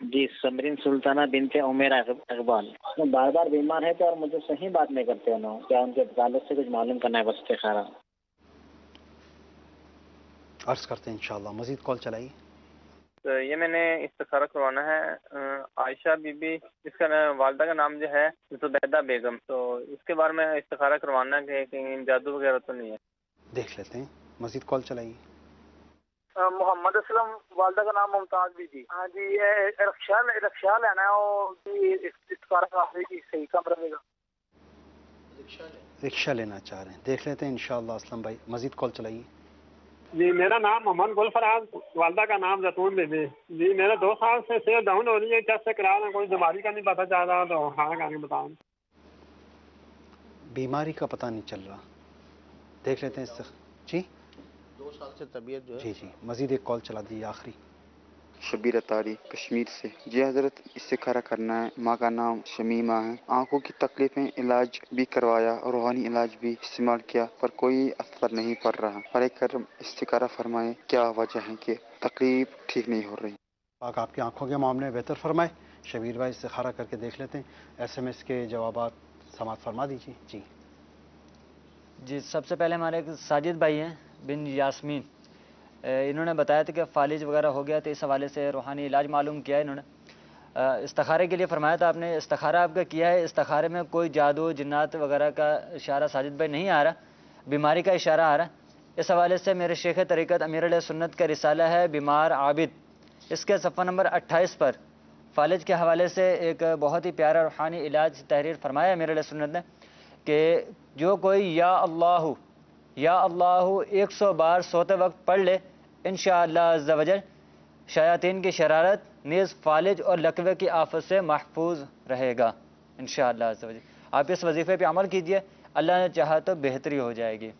جی سمرین سلطانہ بنت عمیر اقبال. بار بار بیمار ہے تو اور مجھے صحیح بات نہیں کرتے ہیں. کیا ان کے تعلق سے کچھ معلوم کرنا ہے؟ بس استخارہ عرض کرتے ہیں انشاءاللہ. مزید کال چلائیے. تو یہ میں نے استخارہ کروانا ہے عائشہ بی بی، اس کا والدہ کا نام جو ہے زبیدہ بیگم. تو اس کے بارے میں استخارہ کروانا ہے کہ کہیں جادو وغیرہ تو نہیں ہے. دیکھ لیتے ہیں. مزید کال چلائیے. محمد اسلم، والدہ کا نام ممتاز بی بی. ہاں جی، رکشا لینا ہے اور استخارہ کروانے کی صحیح کم رہے گا. رکشہ لینا چاہ رہے ہیں. دیکھ لیتے ہیں انشاءاللہ. اسلم بھائی مزید کال چلائیے. جی میرا نام محمد گل فراز، والدہ کا نام زیتون بی بی. جی میرے 2 سال سے صحت ڈاؤن ہو رہی ہے. چیک سے کرا رہا کوئی بیماری کا نہیں پتہ چل رہا، تو ہاں کر کے بتائیں. بیماری کا پتہ نہیں چل رہا. دیکھ لیتے ہیں. جی 2 سال سے طبیعت جو ہے. جی مزید ایک کال چلا دیجیے آخری. شبیر اتاری کشمیر سے. جی حضرت استخارہ کرنا ہے. ماں کا نام شمیمہ ہے. آنکھوں کی تکلیفیں علاج بھی کروایا اور روحانی علاج بھی استعمال کیا پر کوئی اثر نہیں پڑ رہا. برائے کرم استخارہ فرمائے کیا وجہ ہے کہ تکلیف ٹھیک نہیں ہو رہی. پاک آپ کی آنکھوں کے معاملے میں بہتر فرمائے. شبیر بھائی استخارہ کر کے دیکھ لیتے ہیں. SMS کے جوابات سماعت فرما دیجیے. جی سب سے پہلے ہمارے ایک ساجد بھائی ہیں بن یاسمین، انہوں نے بتایا تھا کہ فالج وغیرہ ہو گیا تو اس حوالے سے روحانی علاج معلوم کیا ہے. انہوں نے استخارے کے لیے فرمایا تھا. آپ نے استخارہ آپ کا کیا ہے. استخارے میں کوئی جادو جنات وغیرہ کا اشارہ ساجد بھائی نہیں آ رہا، بیماری کا اشارہ آ رہا ہے. اس حوالے سے میرے شیخ طریقت امیر علیہ سنت کا رسالہ ہے بیمار عابد، اس کے صفحہ نمبر 28 پر فالج کے حوالے سے ایک بہت ہی پیارا روحانی علاج تحریر فرمایا امیر علیہ سنت نے کہ جو کوئی یا اللہ 100 بار سوتے وقت پڑھ لے انشاءاللہ عز و جل شیاطین کی شرارت نیز فالج اور لقوے کی آفت سے محفوظ رہے گا انشاءاللہ عز و جل. آپ اس وظیفے پہ عمل کیجئے، اللہ نے چاہا تو بہتری ہو جائے گی.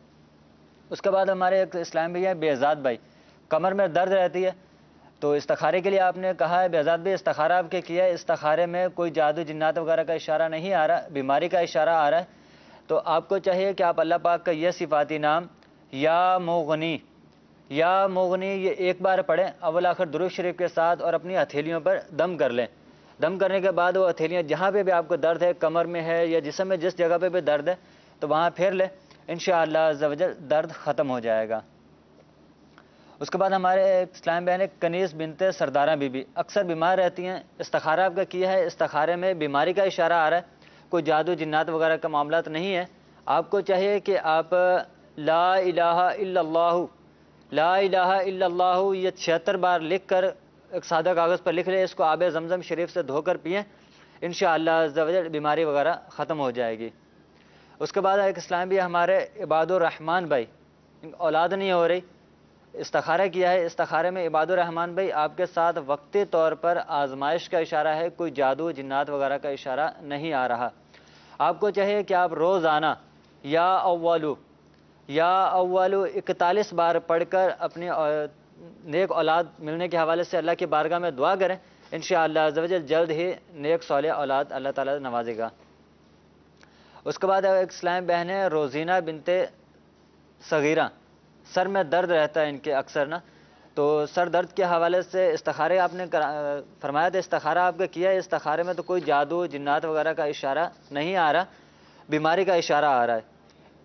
اس کے بعد ہمارے ایک اسلام بھائی ہے بہزاد بھائی، کمر میں درد رہتی ہے تو استخارے کے لیے آپ نے کہا ہے بہزاد بھائی استخارہ آپ کے کیا ہے. استخارے میں کوئی جادو جنات وغیرہ کا اشارہ نہیں آ رہا، بیماری کا اشارہ آ رہا ہے. تو آپ کو چاہیے کہ آپ اللہ پاک کا یہ صفاتی نام یا مغنی یہ ایک بار پڑھیں اول آخر درود شریف کے ساتھ اور اپنی ہتھیلیوں پر دم کر لیں. دم کرنے کے بعد وہ ہتھیلیاں جہاں پہ بھی آپ کو درد ہے، کمر میں ہے یا جسم میں جس جگہ پہ بھی درد ہے تو وہاں پھیر لیں، انشاءاللہ عز و جل درد ختم ہو جائے گا. اس کے بعد ہمارے اسلام بہن کنیز بنت سردارہ بی بی اکثر بیمار رہتی ہیں. استخارہ آپ کا کیا ہے. استخارے میں بیماری کا اشارہ آ رہا ہے، کوئی جادو جنات وغیرہ کا معاملات نہیں ہے. آپ کو چاہیے کہ آپ لا الہ الا اللہ یہ 76 بار لکھ کر ایک سادہ کاغذ پر لکھ لیں، اس کو آب زمزم شریف سے دھو کر پئیں، انشاءاللہ عز و جل بیماری وغیرہ ختم ہو جائے گی. اس کے بعد ایک اسلام بھی ہمارے عباد الرحمن بھائی، اولاد نہیں ہو رہی، استخارہ کیا ہے. استخارے میں عباد الرحمن بھائی آپ کے ساتھ وقتی طور پر آزمائش کا اشارہ ہے، کوئی جادو جنات وغیرہ کا اشارہ نہیں آ رہا. آپ کو چاہیے کہ آپ روزانہ یا اولو 41 بار پڑھ کر اپنی نیک اولاد ملنے کے حوالے سے اللہ کی بارگاہ میں دعا کریں، انشاءاللہ عز و جل جلد ہی نیک صالح اولاد اللہ تعالیٰ نوازے گا. اس کے بعد ایک اسلام بہن ہے روزینہ بنت صغیرہ، سر میں درد رہتا ہے ان کے اکثر نا، تو سر درد کے حوالے سے استخارے آپ نے فرمایا تھا. استخارہ آپ کا کیا ہے. استخارے میں تو کوئی جادو جنات وغیرہ کا اشارہ نہیں آ رہا، بیماری کا اشارہ آ رہا ہے.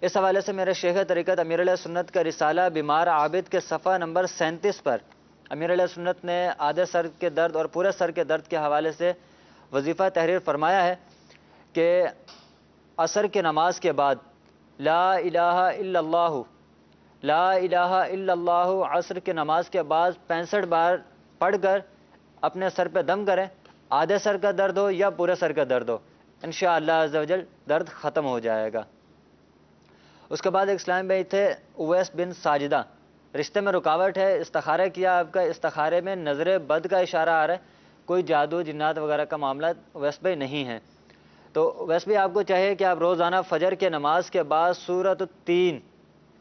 اس حوالے سے میرے شیخ طریقت امیر علیہ سنت کا رسالہ بیمار عابد کے صفحہ نمبر 37 پر امیر علیہ سنت نے آدھے سر کے درد اور پورے سر کے درد کے حوالے سے وظیفہ تحریر فرمایا ہے کہ عصر کی نماز کے بعد لا الہ الا اللہ عصر کی نماز کے بعد 65 بار پڑھ کر اپنے سر پہ دم کریں، آدھے سر کا درد ہو یا پورے سر کا درد ہو، انشاءاللہ عز و جل درد ختم ہو جائے گا. اس کے بعد ایک اسلام بھائی تھے اویس بن ساجدہ، رشتے میں رکاوٹ ہے، استخارہ کیا آپ کا. استخارے میں نظر بد کا اشارہ آ رہا ہے، کوئی جادو جنات وغیرہ کا معاملہ اویس بھائی نہیں ہے. تو اویس بھائی آپ کو چاہیے کہ آپ روزانہ فجر کے نماز کے بعد سورۃ 3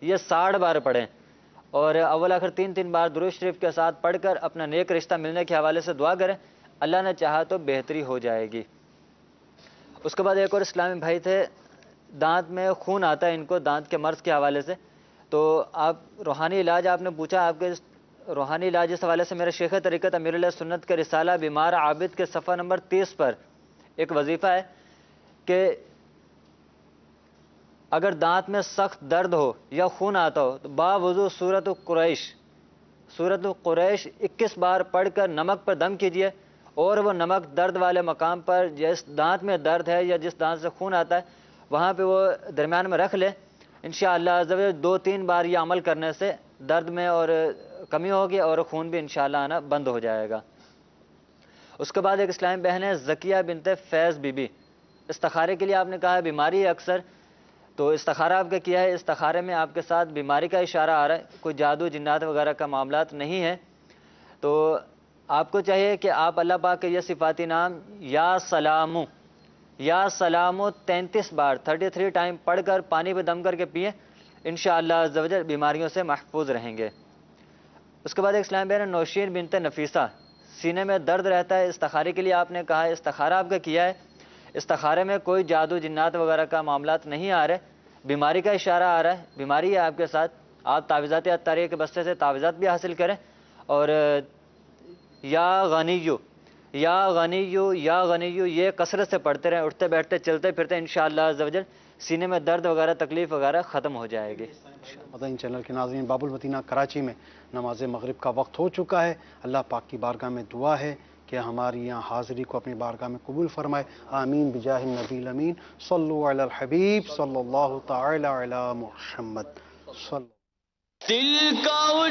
یہ 60 بار پڑھیں اور اول آخر 3 بار درود شریف کے ساتھ پڑھ کر اپنا نیک رشتہ ملنے کے حوالے سے دعا کریں، اللہ نے چاہا تو بہتری ہو جائے گی. اس کے بعد ایک اور اسلامی بھائی تھے، دانت میں خون آتا ہے ان کو دانت کے مرض کے حوالے سے، تو آپ روحانی علاج آپ نے پوچھا، آپ کے روحانی علاج اس حوالے سے میرے شیخ طریقت امیر علیہ سنت کے رسالہ بیمار عابد کے صفحہ نمبر 30 پر ایک وظیفہ ہے کہ اگر دانت میں سخت درد ہو یا خون آتا ہو تو باوضو سورۃ قریش 21 بار پڑھ کر نمک پر دم کیجئے، اور وہ نمک درد والے مقام پر جس دانت میں درد ہے یا جس دانت سے خون آتا ہے وہاں پہ وہ درمیان میں رکھ لے. انشاءاللہ 2-3 بار یہ عمل کرنے سے درد میں اور کمی ہوگی اور خون بھی انشاءاللہ آنا بند ہو جائے گا. اس کے بعد ایک اسلامی بہن ہے زکیہ بنت فیض بی بی. استخارے کے لیے آپ نے کہا ہے بیماری ہے اکثر، تو استخارہ آپ کا کیا ہے، استخارے میں آپ کے ساتھ بیماری کا اشارہ آ رہا ہے، کوئی جادو جنات وغیرہ کا معاملات نہیں ہے. تو آپ کو چاہیے کہ آپ اللہ پاک کے یہ صفاتی نام یا سلامو 33 بار 33 ٹائم پڑھ کر پانی پہ دم کر کے پئیں، انشاءاللہ عز و جل بیماریوں سے محفوظ رہیں گے. اس کے بعد ایک اسلام بہن نوشین بنت نفیسہ، سینے میں درد رہتا ہے، استخارے کے لیے آپ نے کہا ہے، استخارہ آپ کا کیا ہے، استخارے میں کوئی جادو جنات وغیرہ کا معاملات نہیں آ رہے، بیماری کا اشارہ آ رہا ہے، بیماری ہے آپ کے ساتھ. آپ تعویذات اطاریہ کے بستے سے تعویذات بھی حاصل کریں، اور یا غنیو یہ کثرت سے پڑھتے رہیں، اٹھتے بیٹھتے چلتے پھرتے، انشاءاللہ عز و جل سینے میں درد وغیرہ تکلیف وغیرہ ختم ہو جائے گی. مدنی چینل کے ناظرین، باب المدینہ کراچی میں نماز مغرب کا وقت ہو چکا ہے. اللہ پاک کی بارگاہ میں دعا ہے کہ ہماری یہاں حاضری کو اپنی بارگاہ میں قبول فرمائے. آمین بجاہ النبی الامین. صلو علی الحبیب صلی اللہ تعالی علی محمد. دل کا